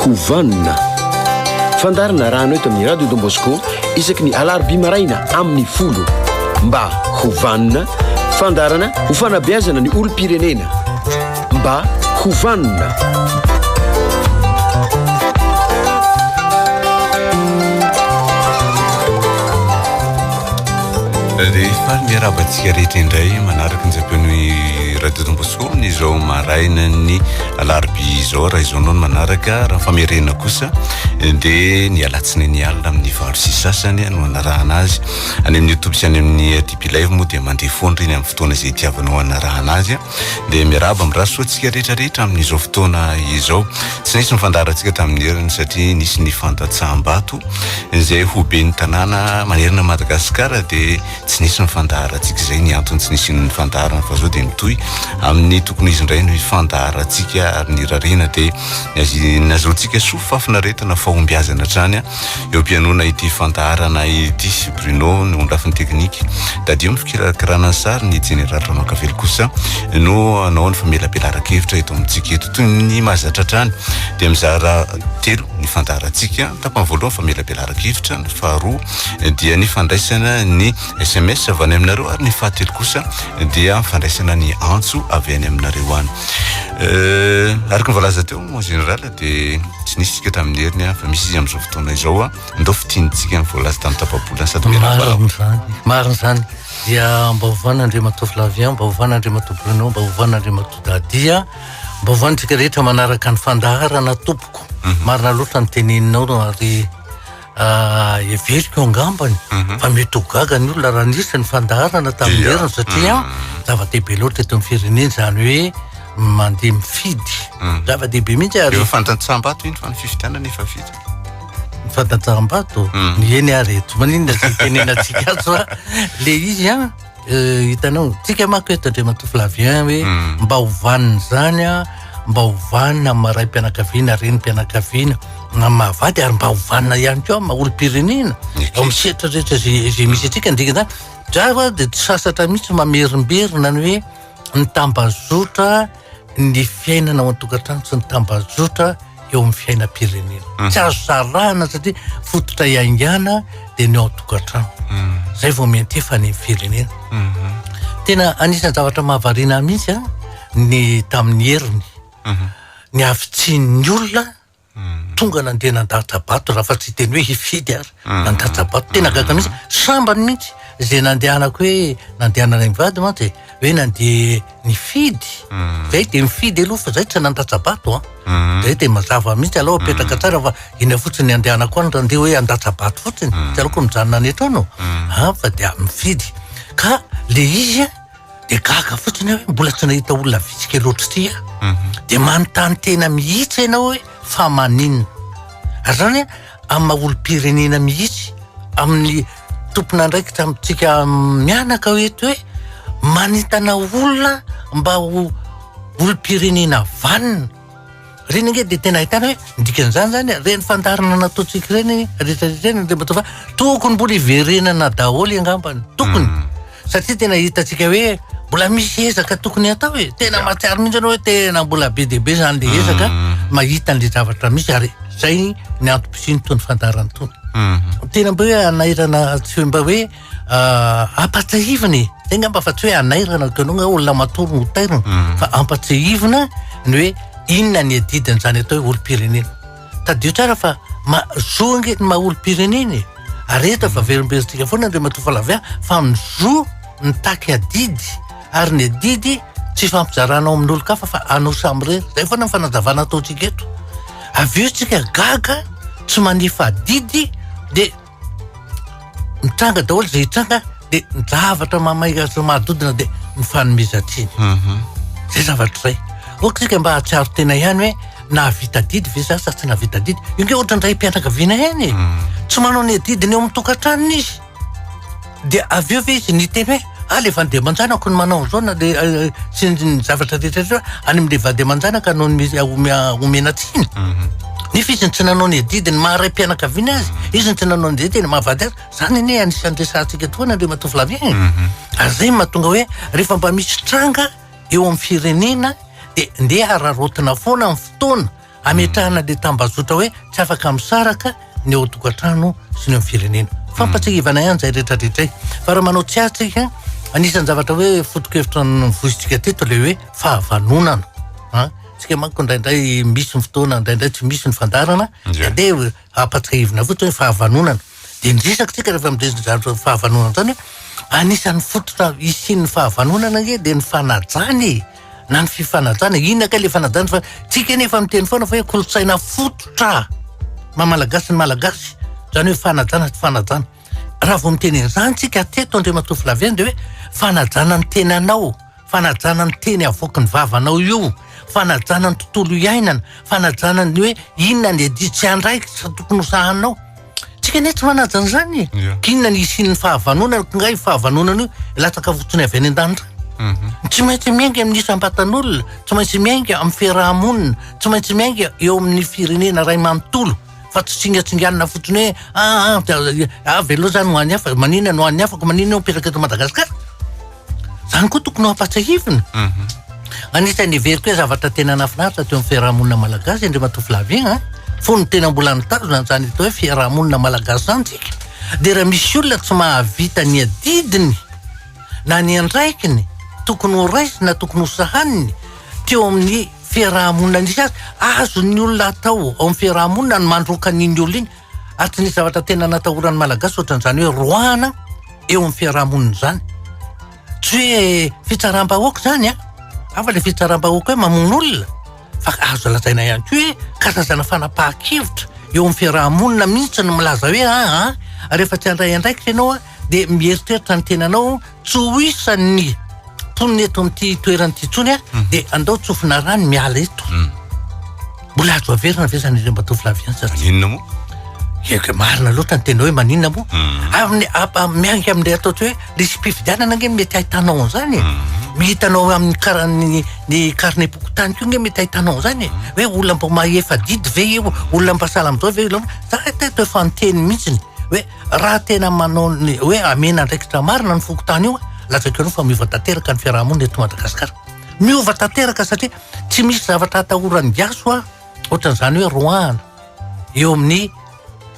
hovanina fandarana rahano eto amin'ny radio Don Bosco isaky ny alarobia maraina amin'ny 10 mba hovanina fandarana ho fanabeazana ny olom-pirenena mba hovanina. Rehefa miarabantsika rehetra indray manaraka ny zapeon'ny radio Don Bosco izao maraina ny alarobia izao raha izao nono manaraka raha famerena kosa dia ny alatsiny ny alina amin'ny 6 sasany no anarahana azy any amin'ny YouTube sy any amin'ny TP Live moa dia mandeha foana reny amin'ny fotoana izay tiavanao anarahana azy dia miaraba amin'ny rasoantsika rehetrarehetra amin'izao fotoana izao tsy nisy mifandarantsika tamin'ny heriny satria nisy ny fandatsaham-bato izay ho be ny tanàna manerana Madagasikara dia tsy nisy mifandarantsika izay ny antony tsy nisy ny fandarana fa zao dia mitohy amin'ny tokony izy indray no ifandarantsika ary ny rarina dia nazahoantsika sofafinaretana fahombiazana trany eo am-pianona ity fandarana ity Bruno no ondrafin'ny teknika dadio mifikirakirana ny sary ny général Ramakavelo kosa no anao ny famelabelara-kevitra eto amintsika eto toy ny mahazatra trany dia mizara telo ny fandarantsika tapany voalohany famelabelara-kevitra ny faharoa dia ny fandraisana ny SMS avy any aminareo ary ny fahatelo kosa dia mifandraisana ny antso avy any aminareo any araka ny voalaza teo mon général dia tsy nisy tsika tamin'ny heriny fa misy izy amin'izao fotoana izao ndao fitianitsika ny voalaza tamin'ny tapabolana sady mariny zany dia mba hovana Andriamato Flavien, mba hovana Andriamato Bruno, mba hovana Andriamato Dadia, mba hovantsika rehetra manaraka ny fandaharana tompoko marina loatra ny teneninao ary everiko angambany fa mety ho gaga ny olona raha nisy ny fandaharana tamin'ny heriny satria zava-dehibe loatra eto amin'ny firenena zany hoe mandeha mifidy zava-dehibe mihitsy ary fandatsaham-bato iny fa ny fifidianana efa vita fandatsaham-bato ny eny areto maninona sy tenenatsika azo le izy hitanao tsika mako eto Andriamato Flavien hoe mba hovanina zany mba hovanina maray mpianakaviana renim-pianakaviana na mahavady ary mba hovanina ihany koa maolo-pirenena ao misetra rehetra zay misy atsika ndika zany zava dia tsy sasatra mihitsy mamerimberina ny hoe ny tambazotra ny fiainana ao an-tokantrano sy ny tambazotra eo amin'ny fiainam-pirenena tsy azo sarahana satria fototra iaingana dia ny ao an-tokantrano zay vao mentefa ny firenena tena anisan'ny zavatra mahavariana mihitsy ny tamin'ny heriny ny avitsin'ny olona tonga nandeha nandahatra bato raha fa tsy teny hoe hifidy ary nandahatra bato tena gaga mihitsy sambany mihitsy zay nandehanako hoe nandehanana mivady mantsy hoe nandeha nifidy zay dia mifidy aloha fa zay tsy nandahatra bato zay dia mazava mihitsy aloha apetraka tsara fa ina fotsiny andehanako any raha ndeha hoe andahatra bato fotsiny tsy aloko mijanona any etrano fa dia mifidy ka le izy dia gaga fotsiny hoe mbola tsy nahita olona vitsika loatra ty dia manontany tena mihitsy ianao hoe fa maninona ary zany amin'ny maha-olo-pirenena mihitsy amin'ny tompona ndraiky tamitsika mianaka eto hoe manintana olona mba olo-pirenena vanina reny nge dia tena ahitana hoe ndikan'izany zany reny fandarana nataontsika reny rehetrarehetreny dia mba tokony mbola hiverenana daholo angambany tokony satria tena hitantsika hoe mbola misy ezaka tokony atao hoe tena matsiary mihitsy anao hoe tena mbola be dia be zany le ezaka mahita an'le zavatra misy ary zay ny antom-pisiny tony fandarana tony tena mba hoe anairana tsy mba hoe ampatsahivana zay ngamba fa tsy hoe anairana kanao olona matory no tairana fa ampatsahivana ny hoe inona ny adidiny zany atao hoe olo-pirenena tadio tsara fa zo nge ny maha olo-pirenena ary eto fa verimberitsika foana Andriamato Flavien fa mizo ny taky adidy ary ny adidy tsy fampizaranao amin'olo kafa fa anao samy rery zay foana fanazavana ataontsika eto avy eo tsika gaga tsy manefa adidy dia mitranga daholo zay hitranga dia zavatra mamaika sy mahadodina dia ny fanomezantsiny zay zavatra zay ohatsika mba hatsiaro tena ihany hoe nahavita didy ve za sa tsy nahavita didy io nge ohatra ndray mpianakaviana ihany tsy manao ny adidiny eo amin'ny tokantranony izy dia avy eo ve izy ny teny hoe le vandeha manjanako ny manao zao na le sy ny zavatra rehetrarehetra any amin'le vandeha manjanaka no omena tsiny nefa izy ny tsy nanao ny adidiny maharay mpianakaviana azy izy ny tsy nanao ny adidiny mahavady azy zany anie anisan'ny resantsika toana Andriamato Flavien ary zay mahatonga hoe rehefa mba misy tranga eo amin'ny firenena dia ndeha hararotina foana amin'ny fotoana ametrahana le tambazotra hoe tsy afaka misaraka ny eo tokantrano sy ny eo firenena fampatsahivana ihany zay rehetrarehetra fa raha manao tsy atsika anisan'ny zavatra hoe foto-kevitra nyvoizitsika teto le hoe fahavanonana tsika manko indraindray misy ny fotoana indraindray tsy misy ny fandarana andeha ampatsahivana fotsiny hoe fahavanonana de nidrisaka tsika rehefa midresy fahavanonana zany anisan'ny fototra isian'ny fahavanonana ge de ny fanajany na ny fifanajana inona ka le fanajana fa tsika nefa miteny foana fa hoe kolotsaina fototra mamalagasy ny malagasy zany hoe fanajana ty fanajana raha vao miteny an'izany tsika teto Andriamatoa Flaviana de hoe fanajana ny tenanao fanajana ny teny avoaka ny vavanao io fanajana ny tontolo iainana fanajana ny hoe inona ny aditsy andraikitra tokony hosahanao tsika ne tsy manajana zany kinona ny isian'ny fahavanonana ngay fahavanonana io latsaka fotsiny avy any an-danitra tsy maintsy miainga amin'ny isam-batan'olona tsy maintsy miainga amin'ny fiarahamonina tsy maintsy miainga eo amin'ny firenena ray manontolo fa tsy tsingatsinganina fotsiny hoe avy aloha zany hoany hafa maninona no hoany hafako maninona mipetraka eto Madagasikara zany koa tokony ho ampatsahivina anisan'ny heveriko hoe zavatra tena nafinaritra teo amin'ny fiarahamonina malagasy Andriamatoa Flaviana fony tena mbola nitazona zany atao hoe fiarahamonina malagasy zany tsika de raha misy olona tsy mahavita ny adidiny na ny andraikiny tokony ho raisina tokony ho sahaniny teo amin'ny fiarahamonina nisy azy azo ny olona atao ao amin'ny fiarahamonina ny mandroka n'iny olona iny ary tsy nisy zavatra tena natahoran'ny malagasy ohatran'izany hoe roana eo amin'ny fiarahamonina zany tsy hoe fitsaram-bahoaka zany afa le fitsaram-bahoaka hoe mamono olona fa azo lazaina ihany koa hoe karazana fanapahan-kevitra eo amin'ny fiarahamonina mihitsy ny milaza hoe rehefa tsy andray andraikitra ianao de mieritreritra ny tenanao tsy ho isan'ny poniny eto amin'ity toerany ity tsony de andao tsofina rano miala eto mbola azo averina ve zany Andriamatoa Flaviana maninona moa marina loatra ny tena hoe maninona moa mianky amin'ilay ataotsy hoe risy mpifidianana nge mety ahitanao an'izany mihitanao amin'ny ny carnet pokotany ko nge mety ahitanao zany hoe olona mbo maefa didy ve eo olona mpasala am'zao ve za teto efa niteny mihitsiny hoe raha tena manao ny hoe amena andraikitra marina ny fokotany io latsaka anao fa miova tanteraka ny fiarahamonina eto Madagasikara miova tanteraka satria tsy misy zavatra atahorany gaso ohatran'izany hoe roana eo amin'ny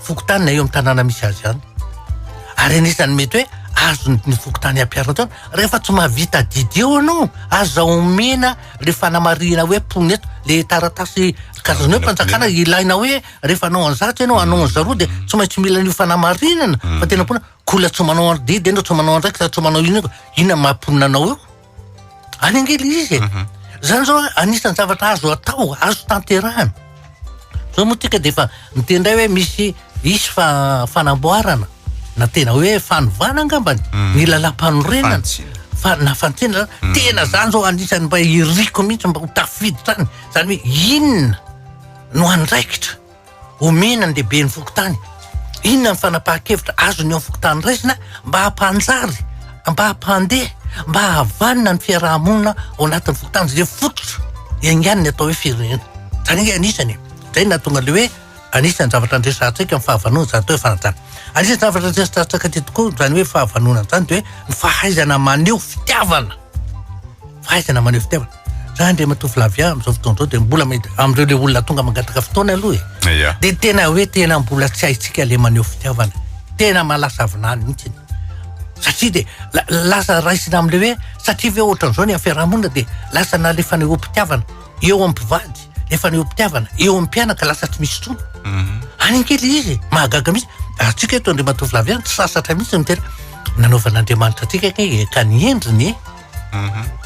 fokotany na eo amin'ny tanàna misy azy zany ary anisan'ny mety hoe azo ny fokotany ampiarana zany rehefa tsy mahavita didy eo anao azo omena le fanamarina hoe pony eto le taratasy kazany hoe mpanjakana ilaina hoe rehefa anao an'zatsy ianao anao an'zaroa de tsy maintsy mila ny fanamarinana fa tena pona kola tsy manao andidy ianao tsy manao andraiky tsy manao inona mamponina anao eo any angely izy zany zao anisan'ny zavatra azo atao azo tanterahana zao moa tika de efa mitendray hoe misy isy fanamboarana na tena hoe fanovana angambany ny lalam-panorenana na fantsena tena zany zao anisan'ny mba iriko mihitsy mba ho tafidy zany zany hoe inona no andraikitra omena ny lehibe ny fokotany inona ny fanapahan-kevitra azo ny ao fokotany raisina mba hampanjary mba hampandeha mba havanina ny fiarahamonina ao anatin'ny fokotany zay fototra iangany ny atao hoe firenena zany nge anisany zay natonga le hoe anisan'ny zavatra andresantsika amin'ny fahavanona zany atao hoe fanajana anisan'ny zavatra andresantsika ty tokoa zany hoe fahavanona zany de hoe ny fahaizana maneho fitiavana za Andriamatoa Flaviana am'izao fotoana zao de mbola am'ireo le olona tonga mangataka fotoana aloha de tena hoe tena mbola tsy haitsika le maneho fitiavana tena malasa avinany mihitsy satria de lasa raisina am'le hoe satria ve ohatran'izao ny fiarahamonina de lasa na le fanehoam-pitiavana eo amin'ny mpivady le fanehoam-pitiavana eo amin'ny mpianaka lasa tsy misy tsony any ankely izy mahagaga mihitsy atsika eto Andriamatoa Flaviana tsy sasatra mihitsy mitena nanaovan'Andriamanitra atsika ka ny endriny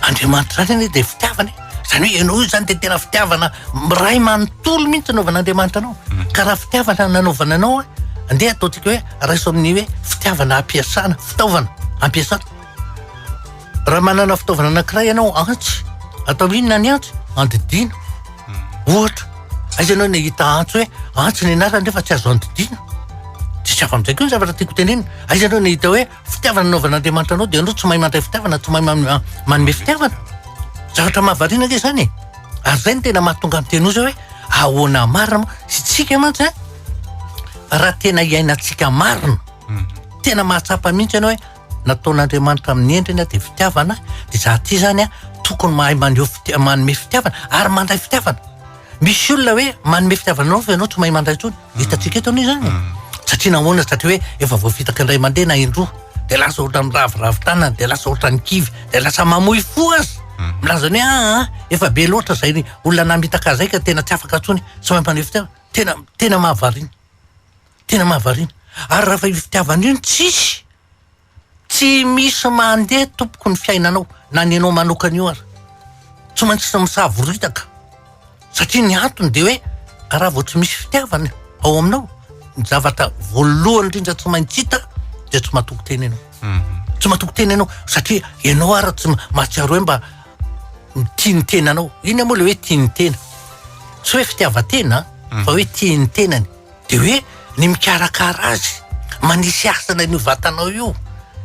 Andriamanitra zany de fitiavana zany hoe ianao io zany de tena fitiavana ray manontolo mihitsy nanaovan'Andriamanitra anao ka raha fitiavana nanaovana anao andeha ataotsika hoe raiso amin'ny hoe fitiavana ampiasana fitaovana ampiasana raha manana fitaovana anankiray ianao antsy atao inona ny antsy andidina ohatra aiza ianao ny hita antsy hoe antsy ny anarany nefa tsy azo andidina tsy afa-amin'izay koa ny zavatra tiako tenenina aiza ianao ny hita hoe fitiavana nanaovan'Andriamanitra anao de anao tsy mahay mandray fitiavana tsy mahay manome fitiavana zavatra mahavariana ge zany ary zay ny tena mahatonga miteny ozy hoe ahoana marina sy tsika mantsy raha tena iainantsika marina tena mahatsapa mihitsy ianao hoe nataon'Andriamanitra amin'ny endriny de fitiavana de za ty zany tokony mahay manome fitiavana ary mandray fitiavana misy olona hoe manome fitiavanao fa ianao tsy mahay mandray tsony hitantsika eto an'izany satria nahoana satria hoe efa voafitaka indray mandeha na indroa de lasa ohatra ny raviravitanana de lasa ohatra ny kivy de lasa mamoy fo azy milazany hoe efa be loatra zay olona namitaka zay ka tena tsy afaka tsony tsy mahay manome fitiavana tena mahavarina ary raha fa fitiavana io tsy misy mandeha tompoko ny fiainanao na ny anao manokana io ary tsy maintsy misavoritaka satria ny antony de hoe raha vao tsy misy fitiavana ao aminao ny zavatra voalohany indrindra tsy maintsy hita de tsy matoko teny ianao satria ianao ary tsy mahatsiaro hoe mba tia ny tenanao iny moa le hoe tia ny tena tsy hoe fitiavatena fa hoe tia ny tenany de hoe ny mikarakara azy manisy asana ny vatanao io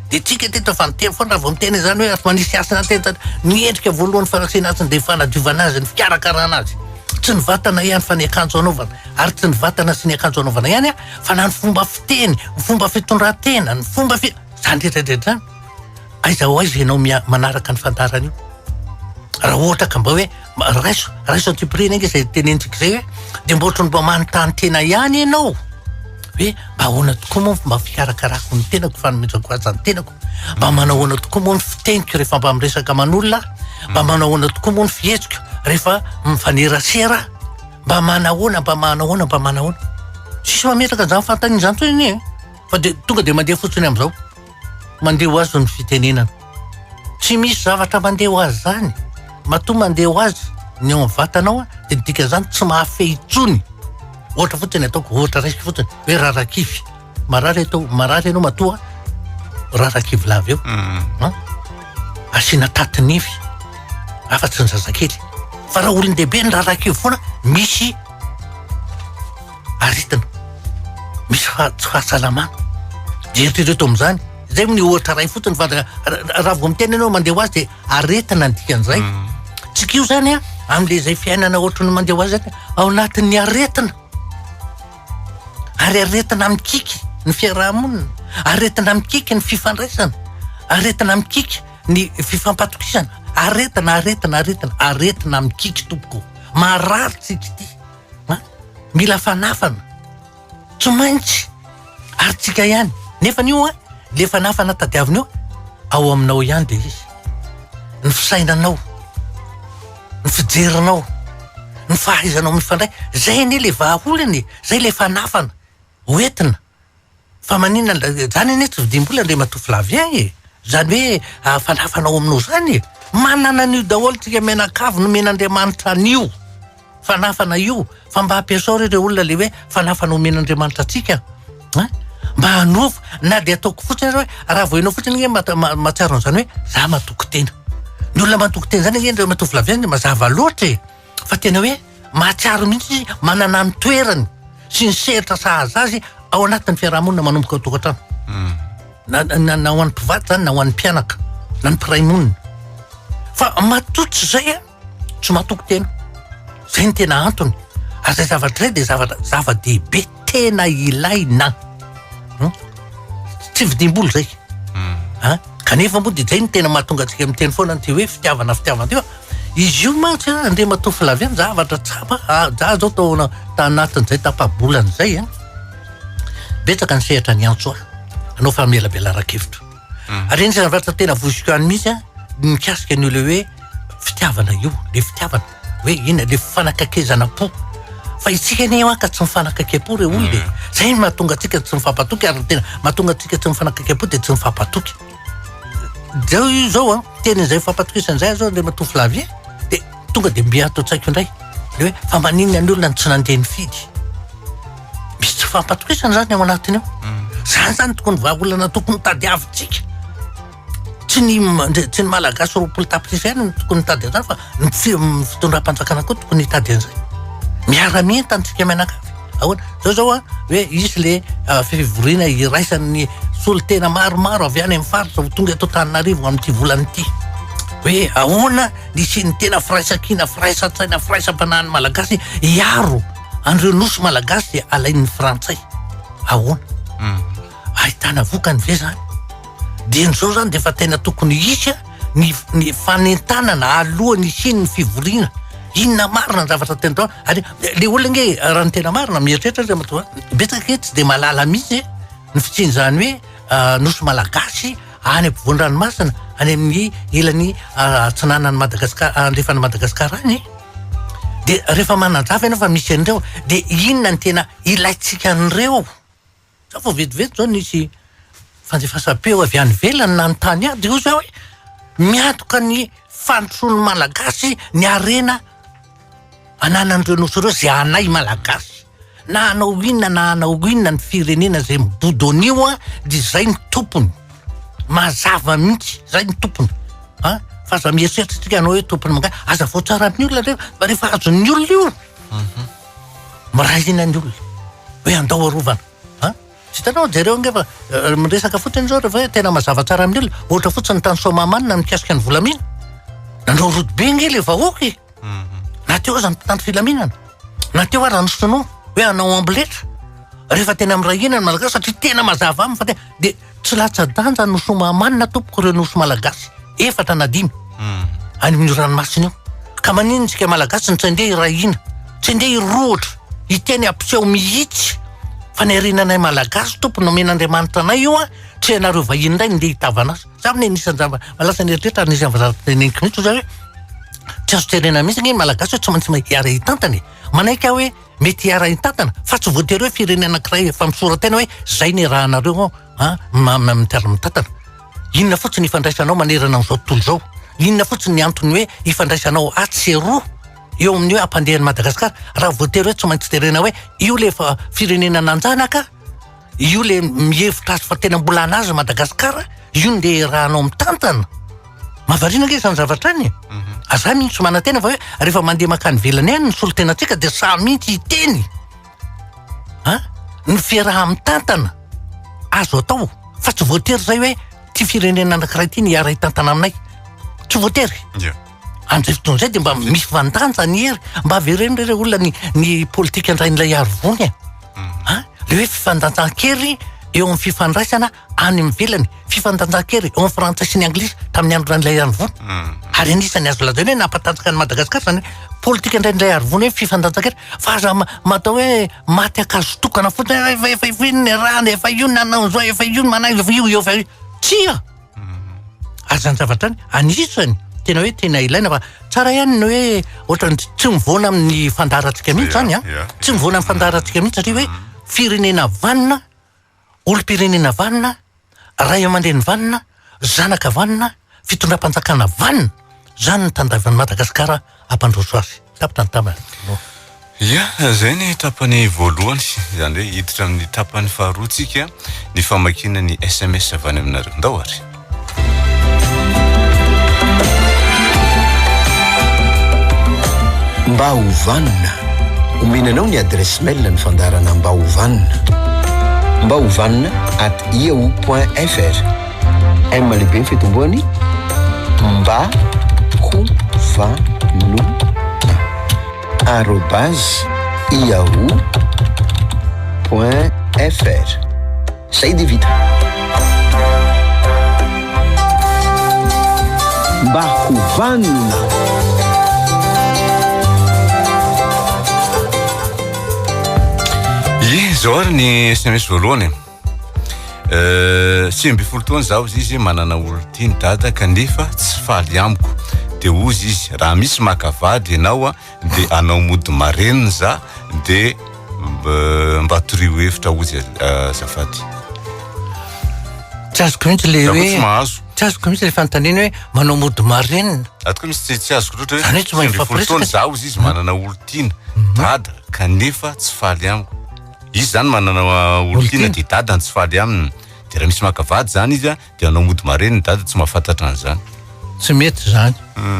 de tsika teto fanontena foana raha vao mitena zany hoe manisy asana tena ny endrika voalohany fanasiana azy de fanadiovana azy ny fikarakarana azy tsy ny vatana ihany fa ny akanjo anaovana ary tsy ny vatana sy ny akanjo anaovana ihany fa na ny fomba fiteny ny fomba fitondran-tena ny fomba zany rehetrarehetra aiza ho aiza ianao manaraka ny fantarana io raha ohatra ka mba hoe raiso antiprina iny zay tenentsika zay hoe de mba ohatra ny mba manontany tena ihany ianao hoe mba ahoana tokoa moa mba fikarakarako ny tenako fanomezako azy ny tenako mba manao ahoana tokoa moa ny fiteniko rehefa mba miresaka manolona mba manao ahoana tokoa moa ny fihetsiko rehefa mifanerasera mba manahoana sisy mametraka zany fantany zany tsony iny fa de tonga de mandeha fotsiny am'izao mandeha ho azy ny fitenenana tsy misy zavatra mandeha ho azy zany matoa mandeha ho azy ny ao amin'ny vatanao de dika zany tsy mahafehitsony ohatra fotsiny ataoko ohatra raisika fotsiny hoe rarakivy marary ianao matoa rarakivy lavy eo asiana tatinify afa-tsy ny zazakely fa raha olon-dehibe ny rarakivy foana misy aritana misy tsy fahasalamana de eritrereto am'izany zay ny ohatra ray fotsiny fa raha vao mitena ianao mandeha ho azy de aretina ny dikan'izay tsika io zany am'le zay fiainana ohatra ny mandeha ho azy zany ao anatin'ny aretina ary aretina mikiky ny fiarahamonina aretina mikiky ny fifandraisana aretina mikiky ny fifampatokisana aretina mikiky tompoko marary tsika ty mila fanafana tsy maintsy ary tsika ihany nefa io le fanafana tadiavina io ao aminao ihany de izy ny fisainanao ny fijerinao ny fahaizanao mifandray zay ne le vahaolany zay le fanafana hoentina fa maninona zany ane tsy vidimbola ndre matofy lavy zany hoe fanafanao aminao zany manana an'io daholo tsika menakavy no men'Andriamanitra an'io fanafana io fa mba hampiasao ireo olona le hoe fanafana omen'Andriamanitra atsika mba hanova na de ataoko fotsiny hoe raha vao ianao fotsiny mahatsiaro an'izany hoe za matoko tena ny olona matoko tena zany ndre matofy lavy zany mazava loatra fa tena hoe mahatsiaro mihitsy manana ny toerany sy ny sehatra sahaza azy ao anatin'ny fiarahamonina manomboka tokantrano na ho an'ny mpivady zany na ho an'ny mpianaka na ny mpiray monina fa matotsy zay tsy matoko tena zay ny tena antony ary zay zavatra zay de zava-dehibe tena ilaina tsy vidim-bolo zay kanefa moa de zay ny tena mahatonga atsika miteny foana ty hoe fitiavana ty izy io mantsy andre matofy lavy any zavatra tsapa za zao tao tanatin'izay tapabolan'izay betsaka ny sehatra ny antso anao fa melabela rak-hevitra ary eny zavatra tena voisiko any mihitsy mikasika ny olo hoe fitiavana io le fitiavana hoe ina le fanakakezana-po fa itsika ny ka tsy mifanakake-po re olo de zay mahatonga atsika tsy mifampatoky ary tena mahatonga atsika tsy mifanakake-po de tsy mifampatoky zao io zao tenyzay fampatokisan'izay zao le matofy lavy de tonga de mbiato an-tsaiko indray le hoe fa maninona ny olona tsy nandeha ny fidy misy tsy fampatokisana zany ao anatiny io zany tokony vahaolana tokony tadiavitsika tsy ny malagasy roapolo tapitrisa ihany tokony hitady an'izany fa ny fitondram-panjakana koa tokony hitady an'izay miara-mienta antsika menakavy ahoana zao hoe isy le fivoriana iraisan'ny solo tena maromaro avy any amin'ny faritra tonga eto Antananarivo amin'ity volanyity hoe ahoana nisy ny tena firaisakina firaisatsaina firaisam-panahiny malagasy iaro an'ireo nosy malagasy de alain'ny frantsay ahoana ahitana vokany ve zany dian'izao zany de efa tena tokony isy ny fanentanana alohan'ny isiny ny fivoriana inona marina ny zavatra tena tao ary le olona nge raha ny tena marina mieritreritra zay matoa betsaka tsy de malala mihitsy ny fitsinjany hoe nosy malagasy any ampovoan-dranomasina any amin'ny ilan'ny atsinanany Madagasikara andrefana Madagasikara any de rehefa mananjava ianao fa misy an'ireo de inona ny tena ilaitsika an'ireo za vao vetivety zao nisy fandefasam-peo avy any velany na ny tany ady io zao hoe miatoka ny fandrosoan'ny malagasy ny arena ananan'ireo nosy ireo zay anay malagasy na anao inona ny firenena zay mibodo an'io de zay ny tompony mazava mihitsy zay ny tompony fa za mieritreritra anao hoe tompony manga aza vao tsara ny olona rehefa azon'ny olona io miraina ny olona hoe andao arovana tsy hitanao jereo ngefa miresaka fotsiny zao rehefa hoe tena mazava tsara amin'ny olona ohatra fotsiny tany Somamanina mikasika ny volamina nandreo rodobe nge le vahoaka na teo aza ny mpitandro filaminana na teo ara ny sonoa hoe anao amboletra rehefa tena mirahina ny malagasy satria tena mazava aminy fa de tsy latsa-danja no Somamanina tompoko ireo nosy malagasy efatra na 5 any amin'ny ranomasina io ka manino tsika malagasy ny tsy andeha irahina tsy andeha irohatra hiteny ampiseho mihitsy fa ny arenanay malagasy tompony nomen'Andriamanitra anay io tsy anareo vahiny indray ndeha hitavana azy za amin'ny anisan'zava malasa ny eritreritra anisy vazateneniko mihitsy zao hoe tsy azo terena mihitsy ny malagasy tsy maintsy hiara hitantana manaiky hoe mety hiara hitantana fa tsy voatery hoe firenena anankiray efa misoratena hoe zay ny rahanareo mitiara mitantana inona fotsiny ifandraisanao manerana n'izao tontolo zao inona fotsiny ny antony hoe ifandraisanao atseroa eo amin'ny hoe ampandehan'ny Madagasikara raha voatery hoe tsy maintsy terena hoe io le firenena nanjanaka io le mihevitra azy fa tena mbola anazy Madagasikara io nde rahanao mitantana mahavariana nge izany zavatra any aza mihitsy manantena fa hoe rehefa mandeha makany velany any ny solotenatsika de sa mihitsy hiteny ny fiaraha mitantana azo atao fa tsy voatery zay hoe ty firenena anankiray ty ny ara hitantana aminay tsy voatery an'izay fotoan'izay de mba misy vandanja ny hery mba avereny reo olona ny politika andrain'ilay arivony le hoe fifandanjan-kery eo amin'ny fifandraisana any mivelany fifandanjan-kery eo amin'ny frantsay sy ny anglisy tamin'ny andro ran'ilay arivony ary anisany azo lazainy hoe nampatanjaka ny Madagasikara zany politika andrain'ilay arivony hoe fifandanjan-kery fa aza matao hoe maty akazo tokana fotsiny efa ino ny rana efa io nanao zao efa io manay efa io efa io tsia azany zavatra any anisany tena hoe tena ilaina fa tsara ihany ny hoe ohatrany tsy mivoana amin'ny fandaratsika mihitsy zany tsy mivoana amin'ny fandaratsika mihitsy satria hoe firenena vanina olo-pirenena vanina ray aman-dreny vanina zanaka vanina fitondram-panjakana vanina zany ny tandavan'ny Madagasikara ampandroso azy tapitra ny tamana zay ny tapany voalohany zany hoe hiditra amin'ny tapany faharoatsika ny famakina ny SMS avy any aminareo ndao ary mba hovanina omenanao ny adresse mail ny fandarana mba hovanina @yahoo.fr lehibe ny fitomboany mba hovanina @yahoo.fr zay de vita mba hovanina zao ary ny SMS voalohany sy mby folo taona zaho izy manana olo tiany dada kanefa tsy faly amiko de ozy izy raha misy makavady ianao de anao mody marenina za de mba toroho hevitra ozy azafady tsy azoko mihitsy le hoe mahazo tsy azoko mihitsy le fanontaniana hoe manao mody marenina atoko misy tsy azoko loatra zany hoe tsy mahay mifampiresaka zaho izy manana olo tiana dada kanefa tsy faly amiko izy zany manana olo tiana de dada tsy faly aminy de raha misy makavady zany izy de anao mody marenina dada tsy mahafantatra an'izany tsy mety zany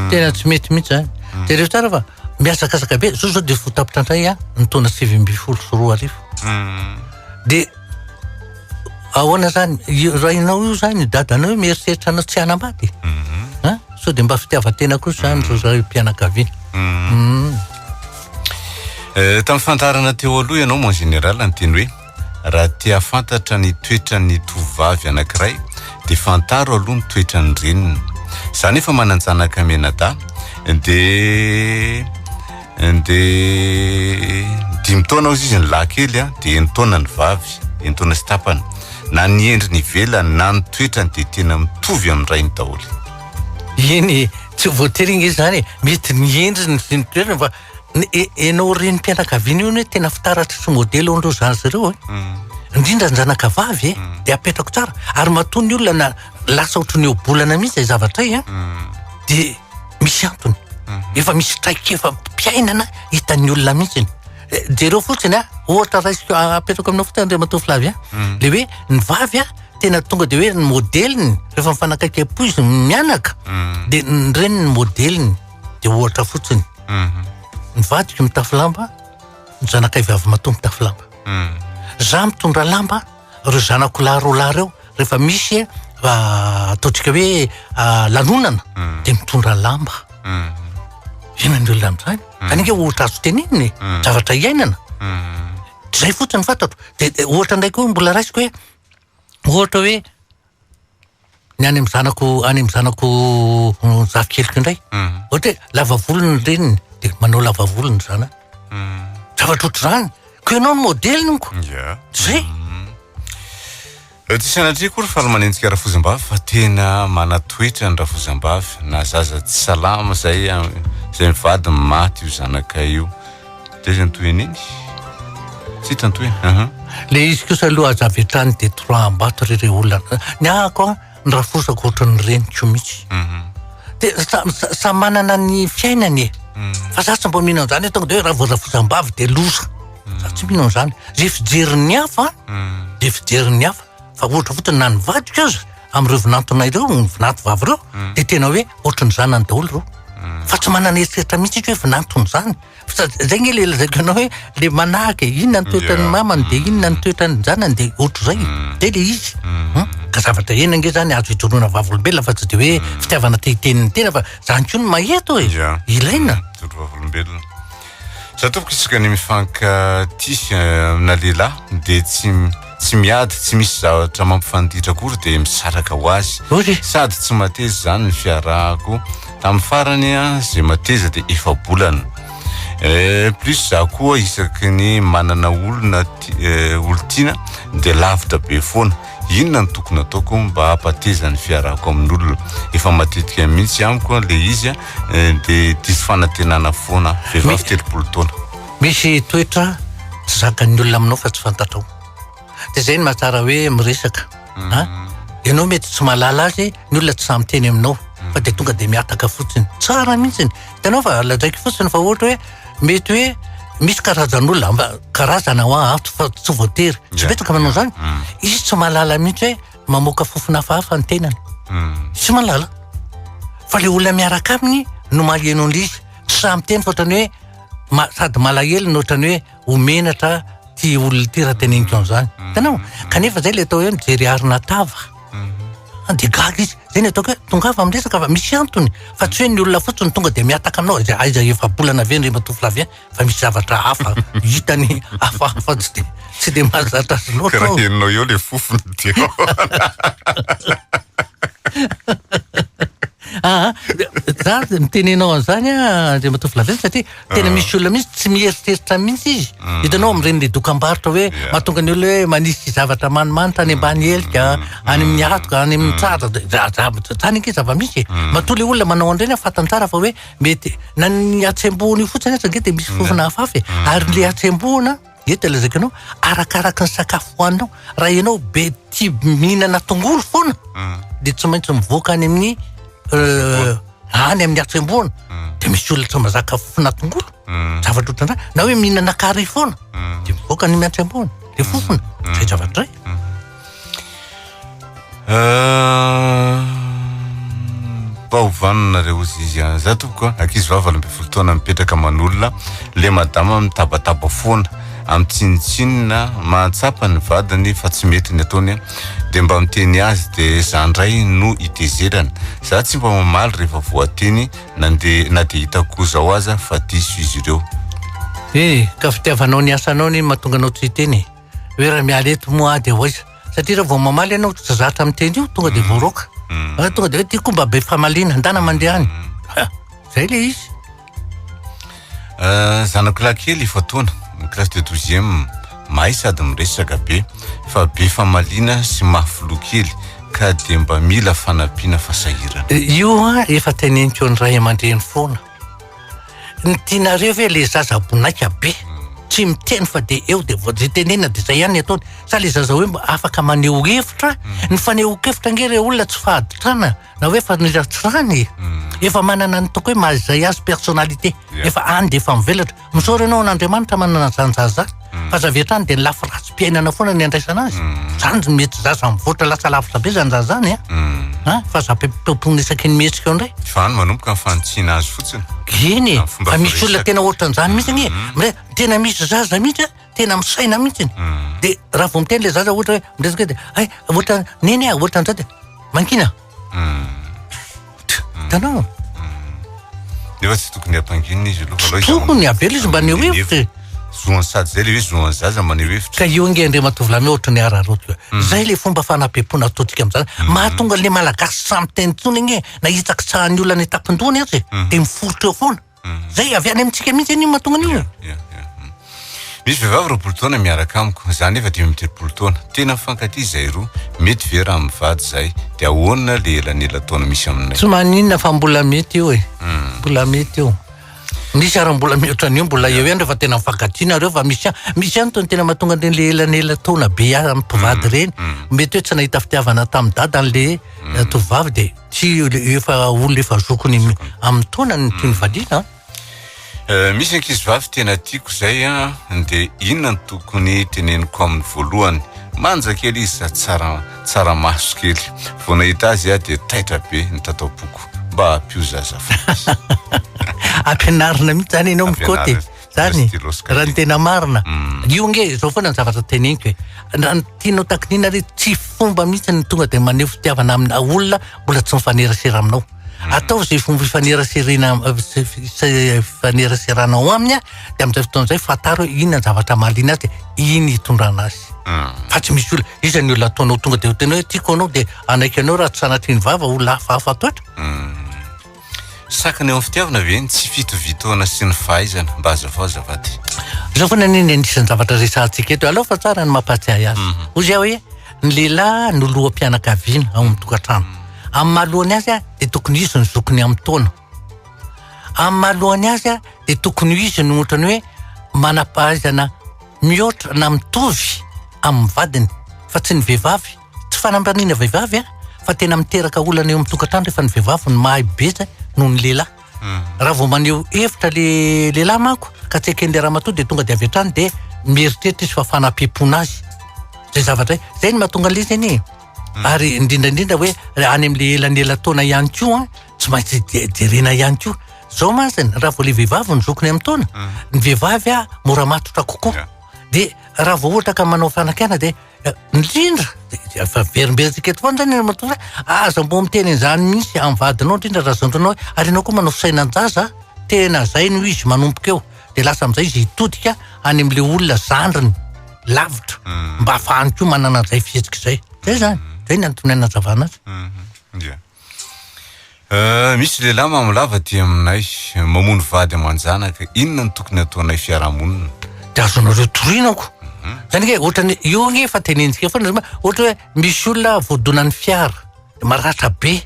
tena tsy mety mihitsy zany de rehefa tsara fa miazakazaka be zao de fotapitra indray ny taona 2024 de ahoana zany rainao io zany dadanao io mieritreritra anao tsy hanambady so de mba fitiavatena kosa zany zao za mpianakaviana tamin'ny fantarana teo aloha ianao mon général ny teny hoe raha tia fantatra ny toetra ny tovavy anankiray de fantaro aloha ny toetra ny reniny zany efa mananjanaka menada de dia 5 taona izy izy ny lahy-kely a dia 9 taona ny vavy 9 taona sy tapany na ny endriny ivelany na ny toetrany dia tena mitovy amin'ny ray ny daholo. Eny tsy voatery igny izy zany mety ny endriny sy ny toerana fa enao reny mpianakaviana io hoe tena fitaratra sy modely ondreo zany zareo indrindra ny zanakavavy dia apetrako tsara ary matoa ny olona na lasa ohatran'ny eo bolana mihitsy ay zavatra dia misy antony efa misy traikefa mpiainana hitan'ny olona mihitsy jereo fotsiny ohatra raisiko apetrako aminao fotsiny Andriamatoa Flavia le hoe ny vavy tena tonga dia hoe ny modeliny rehefa mifanakaiky-po izy mianaka dia ny reny ny modeliny dia ohatra fotsiny ny vadiko mitafy lamba ny zanakay vavy matoa mitafy lamba za mitondra lamba reo zanako lahy reo rehefa misy ataontsika hoe lanonana dia mitondra lamba ina ny olona amin'izany zany hoe ohatra azo teneniny zavatra iainana zay fotsiny fantatro dia ohatra ndraiky hoe mbola raisiko hoe ohatra hoe ny any amin'ny zanako zavikeliko indray ohatra hoe lava volony reniny dia manao lava volony zana zavatra ohatr' zany ko ianao ny modeliniko zay ty sanatria koa ry falamanentsika Rafozambavy fa tena manatoetra ny Rafozambavy na zaza tsy salama zay mivady maty io zanakay io dia zay nytoy an'iny tsy tantoy le izy kosa aloha azavetrany dia 3 ambato rere olona ny ahako ny rafosako ohatra ny reniko mihitsy dia samy manana ny fiainany fa za tsy mbo mihinao zany tonga dia hoe raha Rafozambavy dia loza za tsy mihinao zany zay fijerin'ny hafa dia fijerin'ny hafa fa ohatra fotsiny na ny vadiko aza amin'ireo vinantonay ireo ny vinanto vavy ireo dia tena hoe ohatry ny zanany daholo ireo fa tsy manana eritreretra mihitsy hoe vinantony zany zay nge le lazaiko ianao hoe le manahaka inona ny toetrany mamany dia inona ny toetrany zanany dia ohatra zay dia le izy ka zavatra ena nge zany azo hijoroana vavolombelona fa tsy dia hoe fitiavana tehiteniny tena fa zany koa no maheto hoe ilaina vavolombelona satopoko isika ny mifankaty amina lehilahy dia tsy miady tsy misy zavatra mampifanditra kory dia misaraka ho azy sady tsy mateza zany ny fiarahako tamin'ny farany zay mateza dia efa bolana plus za koa isaky ny manana olona olo-tiana dia lavitra be foana inona ny tokony ataoko mba hampateza ny fiarahako amin'olona efa matetika mihitsy amiko le izy dia diso fanantenana foana vehivavy 30 taona misy toetra tsy zakan'ny olona aminao fa tsy fantatrao dia zay ny mahatsara hoe miresaka ianao mety tsy mahalala azy ny olona tsy samy teny aminao fa dia tonga dia miataka fotsiny tsara mihitsiny hitanao fa ladraiky fotsiny fa ohatra hoe mety hoe misy karazan'olona karazana ho ato fa tsy voatery tsy betaka manao zany izy tsy mahalala mihitsy hoe mamoaka fofona hafahafa ny tenany tsy mahalala fa le olona miaraka aminy no maheno an'izy tsy samy teny fa ohatrany hoe sady malahelo ny ohatrany hoe homenatra ty olona ty raha teneniko an'izany hitanao kanefa zay le atao hoe mijery arina tava dia gaga izy zay ny ataoko hoe tongava amresaka fa misy antony fa tsy hoe ny olona fotsiny tonga dia miataka aminao aiza efa bolana ve Andriamatoa Flavia fa misy zavatra hafa hitany hafahafa tsy dia mahazatra azy loatra karaha heninao eo le fofony teo za mitenenao an'izany Andriamatoa Flavia satria tena misy olona mihitsy tsy mieritreritra mihitsy izy hitanao amin'ireny le dokam-barotra hoe mahatonga ny olona hoe manisy zavatra manimanitra any ambany helika any amin'ny atoka any amin'ny tsara zany nke zava-misy matoa le olona manao an'ireny fantany tsara fa hoe mety na ny atsembohana io fotsiny aza nge dia misy fofona hafafy ary le atsembohana eto lazaiko anao arakaraka ny sakafo hoaninao raha ianao be tia mihinana tongolo foana dia tsy maintsy mivoaka any amin'ny any amin'ny atsembohana dia misy olona tsy mazaka fofona tongolo zavatra ohatran'izany na hoe mihinana kary foana dia mivoaka any amin'ny atsembohana le fofona zay zavatra ray mpaovaninareo izy za tokoa ankizy vavy 20 taona mipetraka aman'olona le madama mitabataba foana amin'ny tsinitsinina mahatsapa ny vadiny fa tsy mety ny ataony dia mba miteny azy dia zandray no itezerana za tsy mba mamaly rehefa voateny na dia hitako zao aza fa diso izy ireo ka fitiavanao ny asanao ny mahatonga anao tsy hiteny hoe raha miala eto moa dia hoaiza satria raha vao mamaly ianao tsy zatra amin'ny teny io tonga dia voaroaka tonga dia hoe tiako mba be famalina andana mandeha any zay le izy Zanako lakely fotoana classe de 12e mahay sady miresaka be fa be famaliana sy mahafilo kely ka de mba mila fanampiana fasahirana. Io efa teneniko ny ray aman-dreny foana. Ny tianareo ve le zaza bonaika be tsy miteny fa de eo de vao tenena de zay ihany ataony sa le zaza hoe afaka maneho hevitra ny faneho-kevitra ngery olona tsy fahaditrana na hoe fa niratsirany efa manana ny toko hoe mahazay azy personnalité efa any de efa mivelatra misaory ianao n'Andriamanitra manana zany zaza fa zavetrany de ny lafiratsym-piainana foana ny andraisana azy zany mety zaza mivoatra lasa lavitra be zany zaza zany fa zapepompony isaky ny mihetsika eo indray fa any manomboka ny fantsiana azy fotsiny eny fa misy olona tena ohatran'izany mihitsy ny tena misy zaza mihitsy tena misaina mihitsy de raha vao miteny le zaza ohatra hoe miresaka de ohatra neny ohatran'izao de mankina tanao nefa tsy tokony hampangina izy aloha tokony avela izy mba neho hevitra zoany sady zay le hoe zoany zaza maneho hevitra ka io nge Andriamatovylamy ohatra ny araroto zay le fomba fanapepona ataontsika am'zany mahatonga le malagasy samy teny tsony igny na hitsaky tsahany olona ny tapindony azy de miforotra eo foana zay avy any amintsika mihitsy an'io mahatonga an'io misy vehivavy roapolo taona miaraka amiko zany efa 13 taona tena mifankatia zay roa mety ve raha mivady zay de ahoana le elanela taona misy aminay tsy maninona fa mbola mety io mbola mety io misy ary mbola mihoatran'io mbola eo ihany rehefa tena mifankatiana reo fa misy ihany tony tena mahatonga le elanela taona be mpivady reny mety hoe tsy nahita fitiavana tamin'ny dada an'le tovavy de tsy efa olona efa zokony amin'ny taona ny tiany valiana misy ankizy vavy tena tiako zay de inona ny tokony teneniko amin'ny voalohany manja kely izy tsara maso kely vao nahita azy de taitra be ny tatao-poko mba ampio zaza fa ampianarina mihitsy zany ianao mikoty zany raha ny tena marina io nge zao foana ny zavatra teneniko hoe tianao takinina re tsy fomba mihitsy ny tonga de maneho fitiavana amina olona mbola tsy mifanerasera aminao atao zay fomba ifaneraseranao aminy de am'izay fotoan'izay fataro hoe inona ny zavatra mahaliana azy de iny hitondrana azy fa tsy misy olona izany olona ataonao tonga de tena hoe tiako anao de anaiky anao raha tsy sanatriny vava olona hafahafa toetra sakany eo amin'ny fitiavana ve ny tsy fitovitoana sy ny fahaizana mba hazavao zavady zao foana neny anisan'ny zavatra resantsika eto aloha fa tsara ny mampatsiahy azy ozy hoe ny lehilahy no loham-pianakaviana ao amin'ny tokantrano amin'ny mahalohany azy de tokony izy ny zokony amin'ny taona amin'ny mahalohany azy de tokony izy ny ohatrany hoe manampahaizana mihoatra na mitovy amin'ny vadiny fa tsy ny vehivavy tsy fanambanina vehivavy fa tena miteraka olana eo amin'ny tokantrano rehefa ny vehivavy ny mahay betsa noho ny lehilahy raha vao maneho hevitra le lehilahy manko ka tsy haken'le raha-matoa de tonga de avy hatrany de mieritreritra izy fa fanapepona azy zay zavatra zay ny mahatonga le izy eny ary indrindraindrindra hoe any am'le elanela taona ihany koa tsy maintsy jerena ihany koa zao mazany raha vao le vehivavy ny zokony amin'ny taona ny vehivavy mora matotra kokoa de raha vao ohatra ka manao fanakana de indrindra fa verimberitsika eto foana zany matoa aza mbo miteny an'izany misy amin'ny vadinao indrindra raha zandronao ary ianao koa manao fisainanjaza tena zay no izy manomboka eo de lasa am'izay izy hitodika any am'le olona zandriny lavitra mba ahafahany koa manana an'izay fihetsika zay zay zany zay ny antonena zavana azy misy lehilahy mamolava ty aminay mamono vady amanjanaka inona ny tokony ataonay fiarahamonina de azonareo torinako zany ke ohatrany io nge fa tenentsika foana ohatra hoe misy olona voadonan'ny fiara de maratra be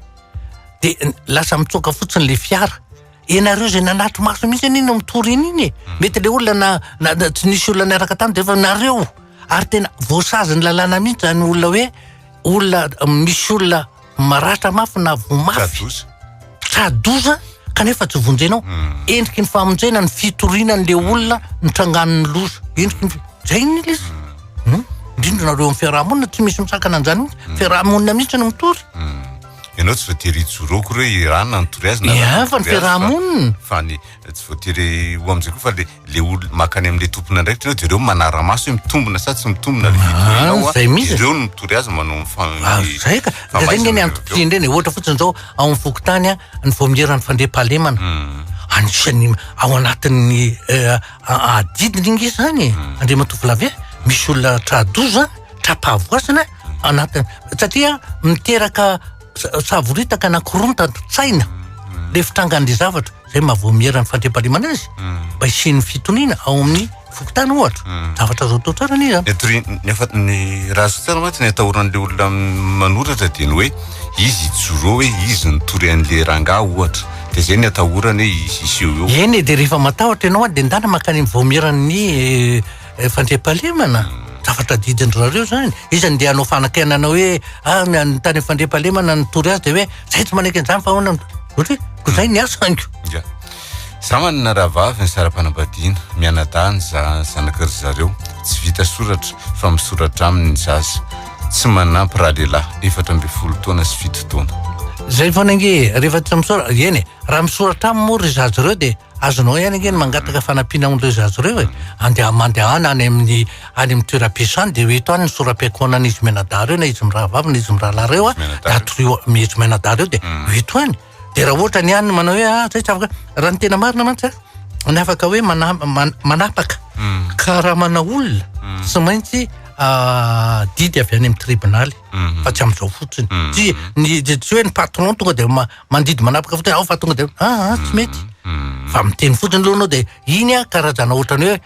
de lasa mitsoka fotsiny le fiara enareo zay nanatro maso mihitsy an'iny mitoriny iny mety le olona na tsy nisy olona niaraka tamy de efa nareo ary tena voasazy ny lalàna mihitsy zany olona hoe olona misy olona maratra mafy na vomafy tradoza kanefa tsy vonjenao endriky ny famonjena ny fitorinan'le olona nitrangan'ny loza endriky zay ny izy indrindra nareo amin'ny fiarahamonina tsy misy misakana an'izany mihitsy fiarahamonina mihitsy no mitory ianao tsy voatery hijoroko hoe irana nytory azy fa ny fiarahamonina fa ny tsy voatery ho am'izay koa fa le olo makany am'le tompona ndraiky treo de ireo manara-maso hoe mitombona sa tsy mitombona le fitorinao zay mihitsy ireo no mitory azy manao zay ka zay ngeny antotoindreny ohatra fotsiny zao ao amin'ny vokotany ny voamierany fandream-pahalemana anisany ao anatin'ny adidiny inge zany Andriamatovylamy misy olona tradoza trapahavoasana anatiny satria miteraka savoritaka anakirontany tsaina le fitrangan'le zavatra zay mahavoamierany fandriampahalemana azy mba hisian'ny fitoniana ao amin'ny fokotany ohatra zavatra zao tao tsara ny zany nefa ny raha zo tsara matsy ny atahoran'le olona manoratra dia ny hoe izy ijoro hoe izy nitory an'le ranga ohatra dia zay ny atahorany hoe iseho eo eny dia rehefa matahotra ianao dia ndana makany voamiran'ny fandriampahalemana zavatra didin'rareo zany izy andeha hanao fanankenana hoe ny tany fandriampahalemana nitory azy dia hoe zay tsy manaiky an'izany fa ahoana ohatra ko zay ny asanko za manana raha vavy ny saram-panambadiana mianadany zanakary zareo tsy vita soratra fa misoratra aminy zaza tsy manampy raha lehilahy 14 taona sy 7 taona zay foana nge rehefa tsy misoratra eny raha misoratra aminy moa ry zaza reo dia azonao ihany nge mangataka fanampiana am'ireo zaza reo mandehana any amin'ny toeram-piasany dia hoe ito any ny soram-piakonana izy mianadahy reo na izy miraha vavy na izy miraha lahy reo atoreo izy mianadahy reo dia ito any dia raha ohatra ny any manao hoe zay tsy afaka raha ny tena marina mantsy ny afaka hoe manapaka ka raha mana olona tsy maintsy didy avy any amin'ny tribunaly fa tsy am'izao fotsiny tsy hoe ny patron tonga dia mandidy manapaka fotsiny fa tonga dia tsy mety fa miteny fotsiny aloha anao dia iny karazana ohatrany hoe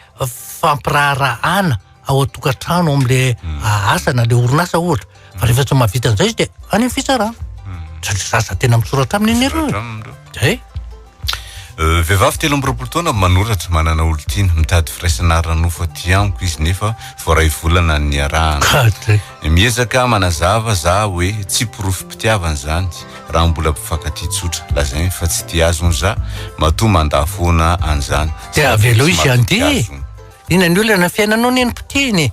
fampiraharahana ao atokantrano am'le asana le orinasa ohatra fa rehefa tsy mahavita an'izay izy dia any amin'ny fitsarana satria zaza tena misoratra aminy eny reo zay vehivavy 13 taona manoratra manana olo-tiana mitady firaisana ranofo aty amiko izy nefa voaray volana ny arahana miezaka manazava za hoe tsy porofim-pitiavana zany raha mbola mpifankaty tsotra lazay fa tsy tia azony za matoa mandafoana an'izany dia avelo izy ande ina ny olona na fiainanao ny mpiteny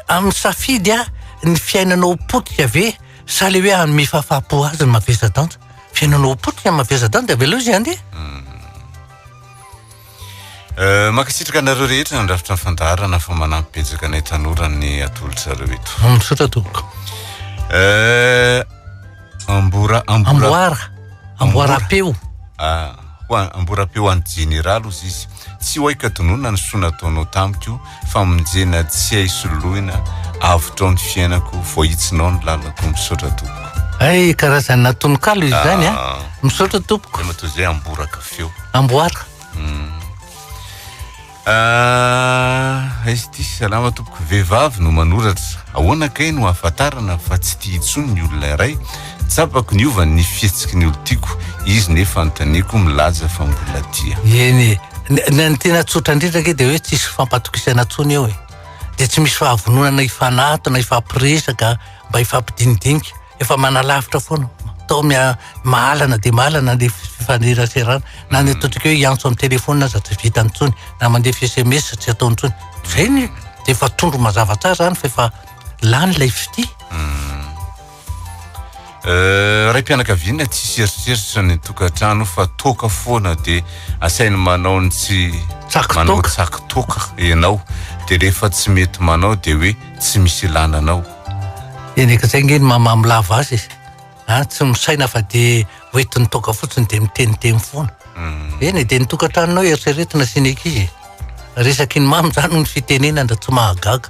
amin'ny safidy ny fiainanao potika ve sa le hoe anome fahafapo azy ny mavesa-danja fiainanao potika ny mavesa-danja dia avelo izy ande makasitraka anareo rehetra nandrafitra ny fandaharana fa manampipetsaka anay tanora ny atolotrareo eto misotra toko amboara-peo amboara-peo any generaly ozy izy tsy hoaika tonona ny soa nataonao tamiko fa minjena tsy haisololoina avitra ao ny fiainako voahitsinao ny lalako misotra tompoko ay karazany natononkalo izy zany misotra tompoko matao zay amboraka feo amboara izy ty salama tompoko vehivavy no manoratra ahoana kay no ahafantarana fa tsy tia intsony ny olona iray tsapako ny ovany ny fihetsiky ny olo tiako izy nefa anontaniako milaza fa mbola tia eny ny tena tsotra indrindra ke dia hoe tsisy fampatokisana tsony eo dia tsy misy fahavononana ifanatona ifampiresaka mba ifampidinidinika efa manalavitra foana tao mahalana dia mahalana le fifaneraserana na ny atotrika hoe iantso amin'ny telefona za tsy vita nytsony na mandefa SMS tsy atao nytsony zay ny dia efa tondro mazava tsara zany fa efa lany lay fity ray mpianakaviana tsy seritreritra ny tokantrano fa toka foana dia asainy manao ny tsy manao tsakotoka ianao dia rehefa tsy mety manao dia hoe tsy misy ilananao eneka zay ngeny mamamilava azy tsy misaina fa dia hoetiny toka fotsiny dia miteniteny foana eny dia ny tokantranonao eritreretina sineky izy resaky ny mamy zany ny fitenena nda tsy mahagaga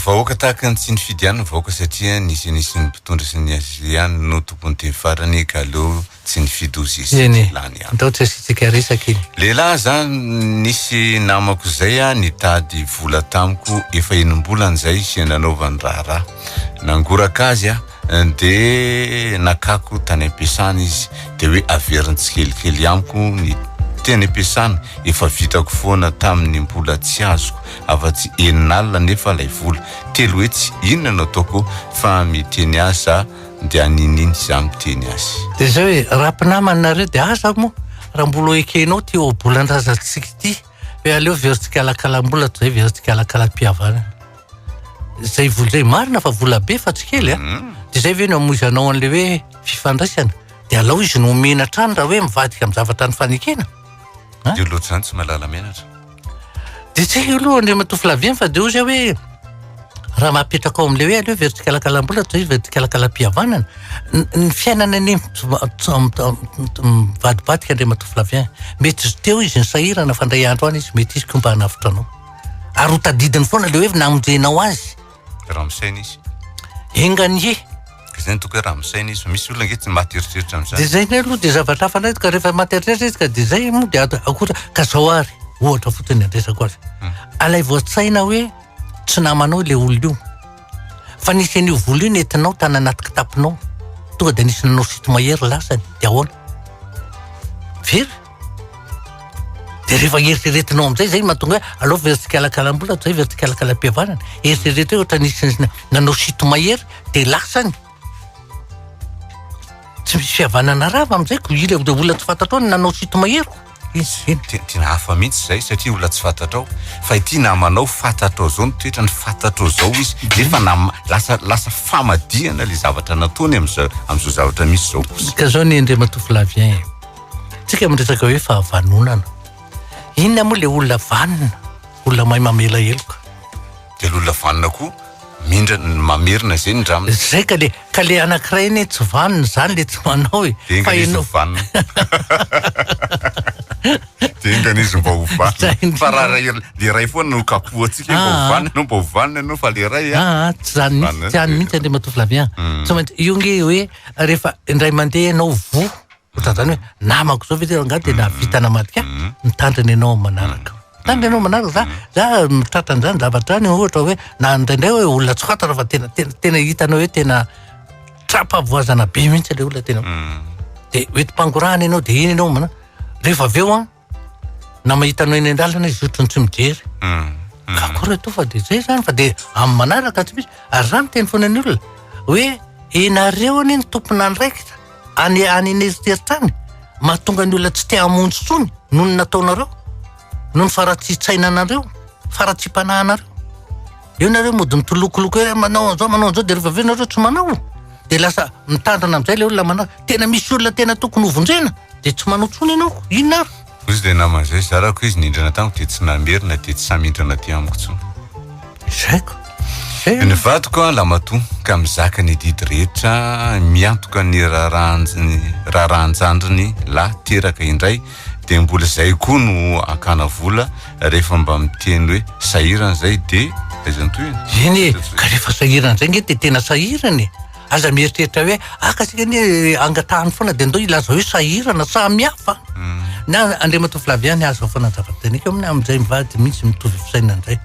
vahoaka tahaka ny tsy ny fidianana vahoaka satria nisy ny mpitondra sy ny azy ihany no tompony teny farany ka aleo tsy ny fidozy izy lany ihany ndao tsy asitsika resaky iny lehilahy zany nisy namako zay nitady vola tamiko efa enim-bolana zay sy nanaovany raharaha nangoraka azy dia nakako tany am-piasana izy dia hoe averiny tsikelikely amiko ny teny am-piasana efa vitako foana tamin'ny mbola tsy azoko afa-tsy eninalina nefa lay vola telo hoe tsy inona no ataoko fa miteny azy dia anininy za miteny azy dia zao hoe raha-mpinamanareo dia aza moa raha mbola ekenao ty obolan-drazantsika ty hoe aleo veritsika alakalam-bola zay veritsika alakalam-pihavana zay vola zay marina fa vola be fa tsy kely dia zay ve no amoizanao an'le hoe fifandraisana dia alao izy no menatra any raha hoe mivadika amin'ny zavatra ny fanekena dia loatra zany tsy malala menatra dia tsy aloha andre matofilaviany fa dia o zay hoe raha mahapetraka ao am'le hoe aleo veritsika alakalam-bola zay veritsika alakalam-pihavanana ny fiainana ny mivadibadika andre matofilaviany mety izy teo izy ny sahirana fandray andro any izy mety izy ko mba hanavitra anao ary ho tadidiny foana le hoe namonjenao azy raha misaina izy enganye izany toko raha misaina izy fa misy olona nge tsy maty eritreritra de amin'izany zay aloha de zavatra hafa ndray ka rehefa maty eritreritra izy ka de zay moa de akotra ka zao ary ohatra fotsiny andresako azy alay voatsaina hoe tsy namanao le olo io fa nisy an'io volo io nentinao tany anaty kitapinao tonga de nisy nanao sito mahery lasany de ahoana very de rehefa eritreretinao am'izay zay mahatonga hoe alao veritsikalakalam-bola zay veritsikalakalam-pihavanana eritreretra hoe ohatra nisy nanao sito mahery de lasany tsy misy fihavanana rava am'izay ko ila de olona tsy fantatrao nanao sito mahery tiana hafa mihitsy zay satria olona tsy fantatrao fa ity namanao fantatrao zao ny toetra ny fantatrao zao izy nefa lasa famadihana le zavatra nataony am'izao zavatra misy zao ka zao ny Andriamatao Flavien tsika miresaka hoe fahavanonana inona moa le olona vanina olona mahay mamela heloka de l'olona vanina koa mindra mamerina zay ny dramina zay ka le anankiray iny tsy vanina zany le tsy manao e fa izy vanina tenganizy mba ho vanina fa raha le ray foana no kapoantsika mba ho vanina no mba ho vanina no fa le ray tsy zany mihitsy Andriamatao Flavien tsy maintsy io nge hoe rehefa indray mandeha ianao vo ohatra zany hoe namako zao ve nga tena vitana madika mitandriny ianao manaraka tandriny ianao manaraka za mitratrany zany zavatra zany ohatra hoe na indraindray hoe olona tsy fantatra fa tena hitanao hoe tena trapavoazana be mihitsy le olona tena de oeti-pangorahana ianao de iny ianao mana rehefa aveo na mahitanao eny an-dalana izy otrany tsy mijery ka kory to fa de zay zany fa de amin'ny manaraka tsy misy ary zany teny foana ny olona hoe enareo any ny tompona andraikitra any eritreritany mahatonga ny olona tsy te hamonjy tsony noho ny nataonareo noho ny faratsitsaina anareo faratsipanahanareo eo nareo mody mitolokoloko hoe manao an'izao de rehefa aveo nareo tsy manao de lasa mitandrina am'izay le olona manao tena misy olona tena tokony hovonjena de tsy manao tsony ianao inona ary izy de naman'izay zarako izy nindrana tamiko de tsy namerina de tsy samindrana ty amiko tsony zaiko ny vadiko lamatoa ka mizaka ny didy rehetra miantoka ny raharanjandriny la teraka indray de mbola zay koa no akana vola rehefa mba miteny hoe sahirana zay de aizany toy iny ka rehefa sahirana zay nge de tena sahirany aza mieritreritra hoe akasika ny angatahany foana de ndao ilaza hoe sahirana samihafa na Andriamatao Flavien azo foana zava-tenika amin'izay mivady mihitsy mitovy fisaina an'izay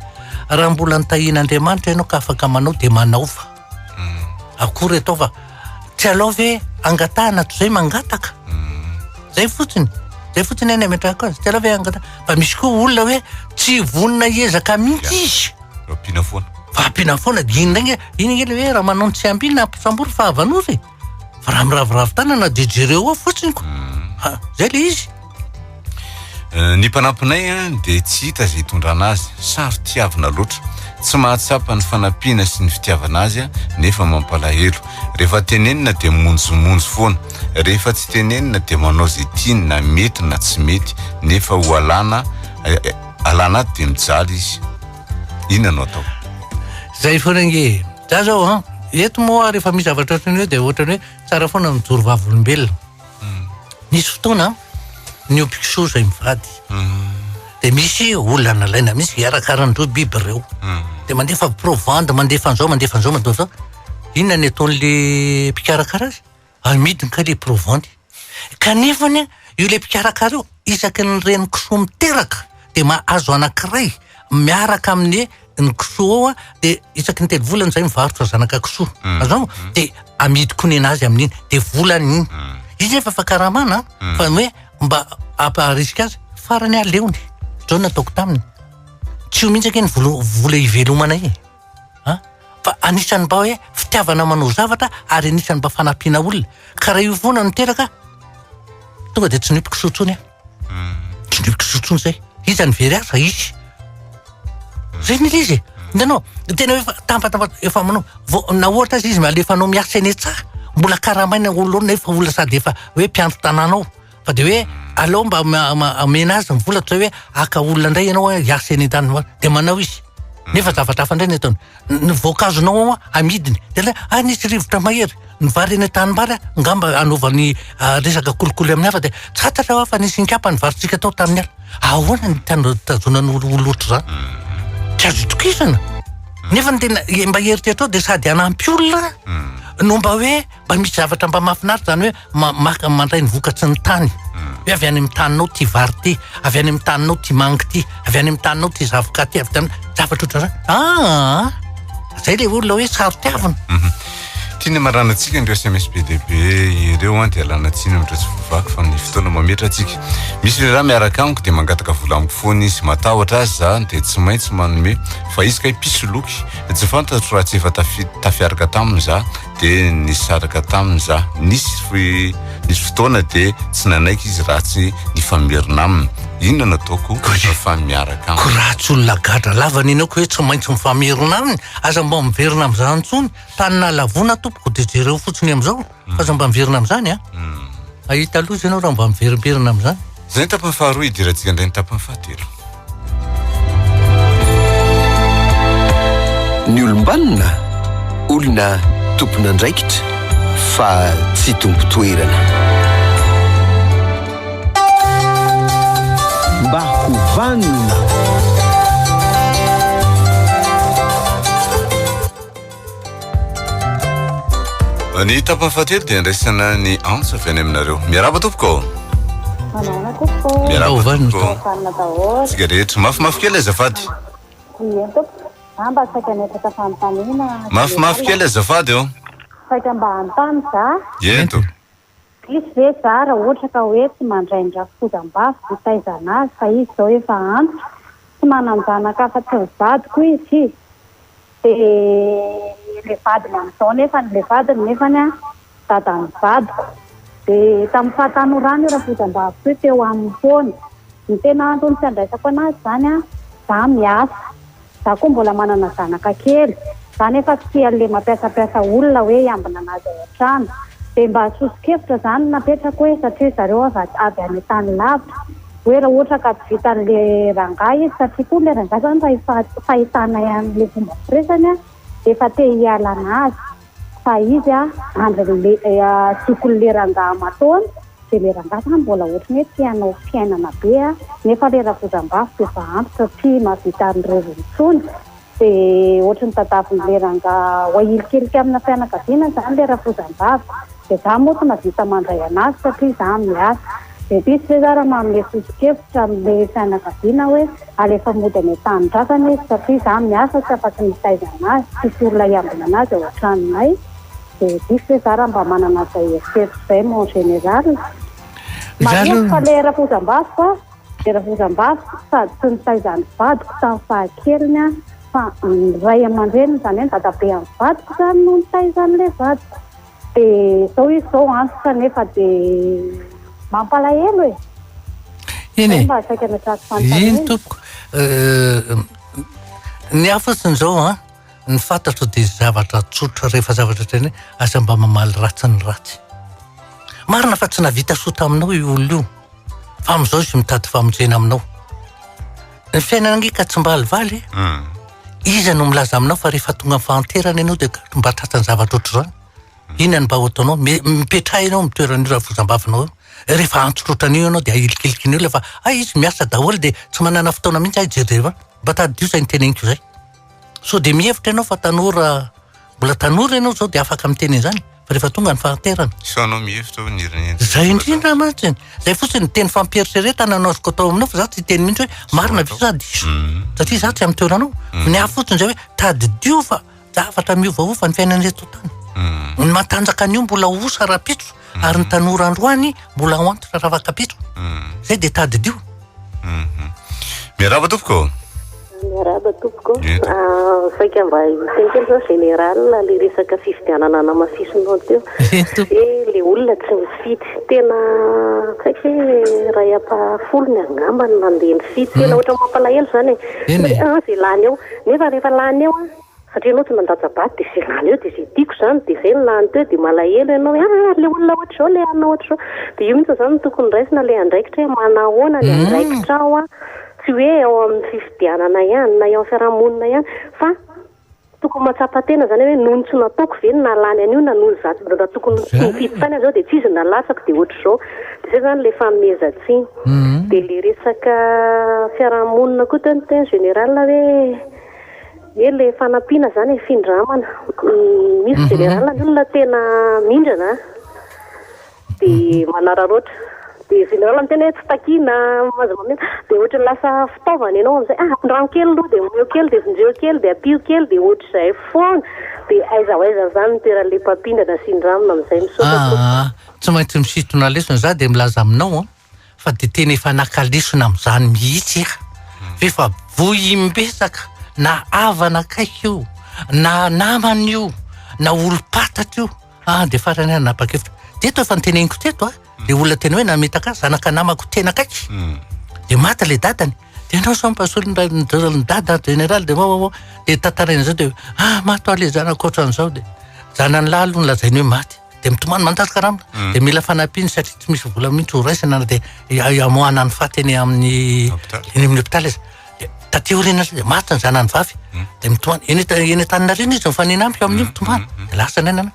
raha mbola nitahian'Andriamanitra ianao ka afaka manao de manao fa akory atao fa tsy alao ve angatahana to zay mangataka zay fotsiny any ametraka azy tsy alao ve angatahana fa misy koa olona hoe tsy vonina ezaka mihitsy izy ampiana foana fa ampiana foana de iny nge le hoe raha manao tsy ambiny na sambory fa avanozy fa raha miravoravo tanana de jereo ao fotsiny ko zay le izy ny mpanampinay de tsy hita zay hitondrana azy sary tiavina loatra tsy mahatsapa ny fanampiana sy ny fitiavana azy nefa mampalahelo rehefa tenenina de monjomonjo foana rehefa tsy tenenina de manao zay tiany na mety na tsy mety nefa ho alana de mijaly izy inona anao atao zay foana nge za zao eto moa rehefa misy zavatra ohatrany hoe de ohatrany hoe tsara foana mijoro vavolombelona nisy fotoana ny ompikoso zay mivady de misy olona nalaina misy iarakarandreo biby reo de mandefa provande mandefa an'zao inona ny ataon'le mpikarakara azy amidiny ka le provande kanefany io le mpikarakara io isaky ny reny kisoa miteraka de mahazo anankiray miaraka amin'ny ny kisoa ao de isaky ny telo volana zay mivarotra zanaka kisoa azao de amidiko ny anazy amin'iny de volany iny izy efa fakaramana fa hoe mba amparisika azy farany aleony zao nataoko taminy tsy ho mihitsy ake ny vola ivelomana i fa anisany mba hoe fitiavana manao zavatra ary anisany mba fanampiana olona ka raha io foana niteraka tonga de tsy nipikosotsony tsy nipikosotsony zay izy ny very aza izy zay nila izy ndanao tena hoe tampatamba efa manao na ohatra azy izy alefanao miasa eny tsaha mbola karamaina oloana efa olona sady efa hoe mpiandro tanànao fa de hoe alao mba amena azy mivola toy hoe aka olona indray ianao hiasa eny tany de manao izy nefa zavatra hafa indray ny ataony ny voankazonao amidiny de nisy rivotra mahery ny vary eny tanimbary ngamba anaovany resaka kolikoly amin'ny hafa de tsy hatatra fa nisy nkapa ny varitsika tao tamin'ny ala ahoana ny tazonany olotra zany tsy azo itokisana nefa ny tena mba heritreritra ao dia sady hanampy olona no mba hoe mba misy zavatra mba mahafinaritra zany hoe maka mandray ny vokatsy ny tany hoe avy any amin'ny taninao ty vary ty, avy any amin'ny taninao ty mangy ty, avy any amin'ny taninao ty zavoka ty, avy tany zavatra ohatran'izany zay le olona hoe saritiavina. Tiana maranatsika indreo SMSPDB ireo dia alanatsina amin'ireo tsy vovaky fa ny fotoana mametra atsika. Misy le raha miaraka amiko dia mangataka vola amiko foana izy matahotra azy zany dia tsy maintsy manome fa izy ka pisy loky tsy fantatro raha tsy efa tafiaraka taminy za dia nisaraka taminy za nisy fotoana dia tsy nanaiky izy raha tsy nifamerina aminy. Inona nataoko fa miaraka aminy. Ko raha tsy olona gadra lavana inako hoe tsy maintsy mifamerina aminy aza mba miverina amin'izany intsony tanina lavona tompoko dia jereo fotsiny amin'izao fa aza mba miverina amin'izany ahita loza ianao raha mba miverimberina amin'izany. Zay ny tapany faharoa idirantsika indray ny tapany fahatelo. Ny olombanona olona tompona andraikitra fa tsy tompo toerana. Mba hovanona ny tapany fahatelo dia andraisana ny antso avy any aminareo. Miaraba tompoko. Miaraba tompoko. Tsika rehetra mafimafy kely azafady. Mafimafy kely azafady eo. Saika mba antany za. Ento. Izy ve za raha ohatra ka hoe tsy mandraindra fozam-bafy dia taizana azy fa izy zao efa antitra tsy mananjanaka afa-tsy ny vadiko izy dia le vadiny amin'izao nefa le vadiny nefany dadan'ny vadiko dia tamin'ny fahatanorana io raha fozam-bafy io teo amin'ny foana ny tena antony tsy andraisako anazy zany za miasa za koa mbola manana zanaka kely za nefa tsy ale mampiasapiasa olona hoe hiambina anazy ao an-trano dia mba soso-kevitra zany napetrako hoe satria zareo avy any tany lavitra hoe raha ohatra ka vita an'le rangahy izy satria koa le rangahy zany raha fahitana an'le fomba firesany dia efa te hiala anazy fa izy andron'le tokony rangahy amataony dia le rangahy zany mbola ohatrany hoe tianao fiainana be nefa le raha fozam-bafy efa antitra tsy mahavita an'ireo intsony dia ohatrany tadavin'le rangahy hoahilikeliky amina fianakaviana zany le raha fozam-bafy dia za moa tsy navita mandray anazy satria za miasa dia misy hoe za raha manome soso-kevitra amin'le fianakaviana hoe alefa mody any an-tany izy satria za miasa tsy afa-tsy mitaizana azy tsisy olona hiambina anazy ao an-tranonay dia misy hoe za raha mba manana zay eritseritra zay mon général maneho fa le raha fozam-bafy fa le raha fozam-bafy sady tsy nitaizany vadiko tamin'ny fahakeliny fa ray aman-dreny zany hoe dadabe amin'ny vadiko zany no nitaizan'le vadiko dia zao izy zao antitra nefa dia mampalahelo e. Iny iny tompoko ny afotsiny zao ny fantatro dia zavatra tsotra rehefa zavatra treny asa mba mamaly ratsy ny ratsy marina fa tsy navita sota aminao io olona io fa amin'izao izy mitady famonjena aminao ny fiainana angika tsy mba alivaly izy no milaza aminao fa rehefa tonga amin'ny fahanterana ianao dia mba tratrany zavatra oatra zany ina ny mba hoataonao mipetrahinao mitoeran'io raha fozam-bavinao rehefa antsotrotran'io ianao dia ahilikilikin'io lefa izy miasa daholo dia tsy manana fotoana mihitsy jereva mba tadio zay ny teneniko zay so dia mihevitra ianao fa tanora mbola tanora ianao zao dia afaka miteny zany fa rehefa tonga ny fahanterana so anao mihevitra ho nirany zay indrindra mantsiny zay fotsiny teny fampieritreretana anao azoko atao aminao fa za tsy teny mihitsy hoe marina ve za diso satria za tsy amin'ny toeranao ny hafa fotsiny zay hoe tadidio fa zavatra miovaova ny fiainan'reto tany ny matanjaka an'io mbola osa rapitso ary ny tanora androany mbola hoantitra raha vakapitso zay dia tadidio. Miaraba tompoko. Miaraba tompoko. Saika mba hiteny zao général le resaka fifidianana namafisinao teo le olona tsy mifidy tena saika raha iapafolo ny angamba ny mandeha mifidy tena ohatra mampalahelo zany zay lany eo nefa rehefa lany eo satria anao tsy mandaja-baty dia zay lany eo dia zay tiako zany dia zay ny lany teo dia malahelo ianao le olona ohatr' zao le anao ohatr' zao dia io mihitsy zany tokony raisina le andraikitra hoe manahoana ny andraikitra ao tsy hoe ao amin'ny fifidianana ihany na eo amin'ny fiarahamonina ihany fa tokony matsapa-tena zany hoe noho ny tsy nataoko ve ny nalany an'io na noho ny zaty da tokony mifidy tany zao dia tsy izy nalatsako dia ohatr' zao dia zay zany le fanomezantsiny dia le resaka fiarahamonina koa teny général hoe le fanampiana zany findramana misy général ny olona tena mindrana dia manararoatra dia général ny tena hoe tsy takiana mazamamena dia ohatra lasa fitaovana ianao amin'izay andrano kely aloha dia meo kely dia vondreo kely dia apio kely dia ohatr'izay foana dia aiza ho aiza zany ny toeran'ilay mpampindana sindramina amin'izay misaotra tsy maintsy misitona lesona za dia milaza aminao fa dia tena efa nakalisona amin'izany mihitsy fa efa voimbesaka na avana kaiky io na namana io na olo-patatra io dia farany any napakefitra teto efa nyteneniko teto dia olona tena hoe nametaka zanaka namako tena kaiky dia maty le dadany dia anao sao mpasolony ny dada général dia dia tantaraina zao dia maty ale zanako ohatran'izao dia zanany lahy aloha nolazainy hoe maty dia mitomany mandataka ramina dia mila fanampiany satria tsy misy vola mihitsy ho raisina dia amoana ny faty eny amin'ny hopitaly izy dia tateorina dia maty ny zanany vavy dia mitomany eny taninareny izy mifaninampy amin'io mitomany dia lasa nenana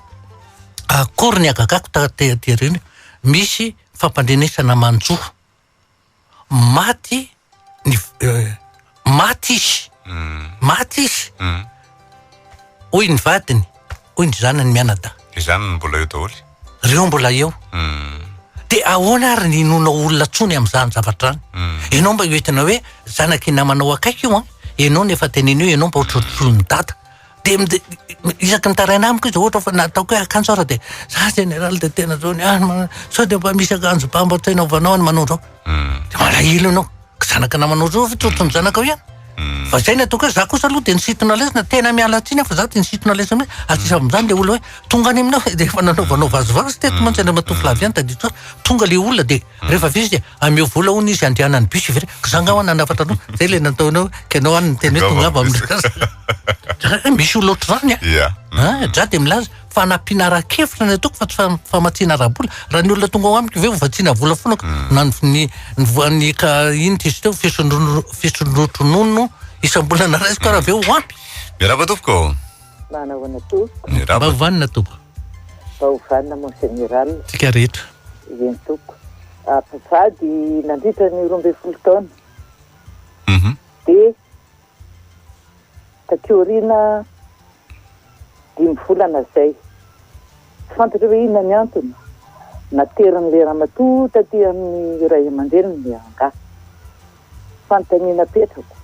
akory ny agagako tateriny misy fampandrenesana manjoa maty izy hoy ny vadiny hoy ny zanany mianada zanany mbola eo daholo reo mbola eo dia ahoana ary ninona olona tsony amin'izany zavatra any ianao mba hoentina hoe zanaka namanao akaiky io ianao nefa teneny io ianao mba ohatrotsolony dada dia isaky mitaraina amiko izy ohatra fa nataoko hoe akanjo ara dia za général dia tena zao ny sao dia mba misy akanjo bamba tsaina ovanao any manao zao dia malahilo ianao zanaka namanao zao fa tsotrony zanaka ihany fa zay ny ataoko hoe za kosa aloha dia nisitona lesina tena miala tsiny fa za dia nisitona lesina atsisa amin'izany le olona hoe tonga any aminao dia efa nanaovanao vazovazy teto mantsy any matoflavy any tadito tonga le olona dia rehefa visy dia ameo vola hono izy andehanany bus very zanga ho nanafatra anao zay le nataonao kenao any teny hoe tonga avy amin'ny misy olo ohatr'izany za dia milaza fanampiana ara-kevitra ny ataoko fa tsy famatsiana rabola raha ny olona tonga ao amiko ve ho vatsiana vola fonako na ny ino tisy teo fisondrotronono isam-bola naraisiko raha ve ho ampy miaraba tompoko manahoana tompoko mba hovanina tompoko mba hovanina mon général tsika rehetra eny tompoko mpivady nandritra ny 12 taona dia takiorina 5 volana zay fantatra hoe inona ny antony nateriny le ramatoa taty amin'ny ray aman-dreniny le anga fanontaniana petrako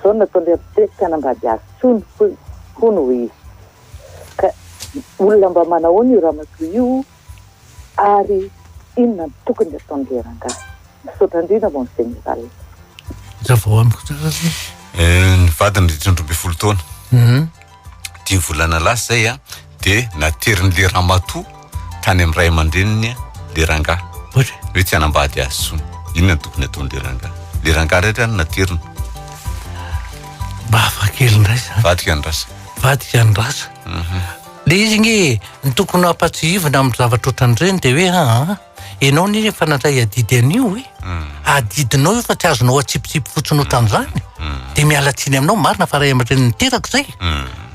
zao nataon'le apiteka nambady azy tsony hono hoe ka olona mba manao io ramatoa io ary inona tokony ataon'le ranga misaotra indrindra mon général zavo amiko ny vadiny ritry 12 taona 10 volana lasa zay dia naterin'le ramatoa tany amin'ny ray aman-dreniny le ranga hoe tsy hanambady azy tsony inona tokony ataon'le ranga le ranga rehetra any naterina mba hafakely ndray zany vadika ny rasa le izy nge ny tokony hampatsihivina amin'ny zavatra ohatran'ireny dia hoe ianao ny efa nandray adidy an'io hoe adidinao io fa tsy azonao atsipitsipy fotsiny ohatran'izany dia mialatsiny aminao marina fa ray aman-dreniny teraka zay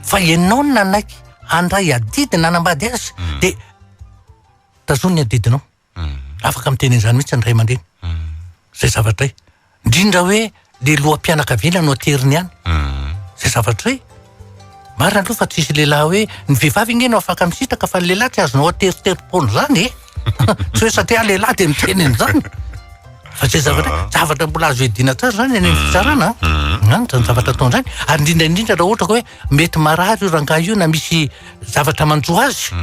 fa ianao ny nanaiky andray adidy nanambady azy dia tazony ny adidinao afaka mitenen'izany mihitsy ny ray aman-dreny zay zavatray indrindra hoe le loha-mpianakaviana no ateriny ihany zay zavatray marina aloha fa tsisy lehilahy hoe ny vehivavy ingeny no afaka misitaka fa ny lehilahy tsy azonao ateriterim-pony zany tsy hoe satria lehilahy dia miteneny zany fa zay zavatra mbola azo edina tsara zany any fitsarana zany zavatra ataony zany ary indrindraindrindra raha ohatra ka hoe mety marary io rangahy io na misy zavatra manjoa azy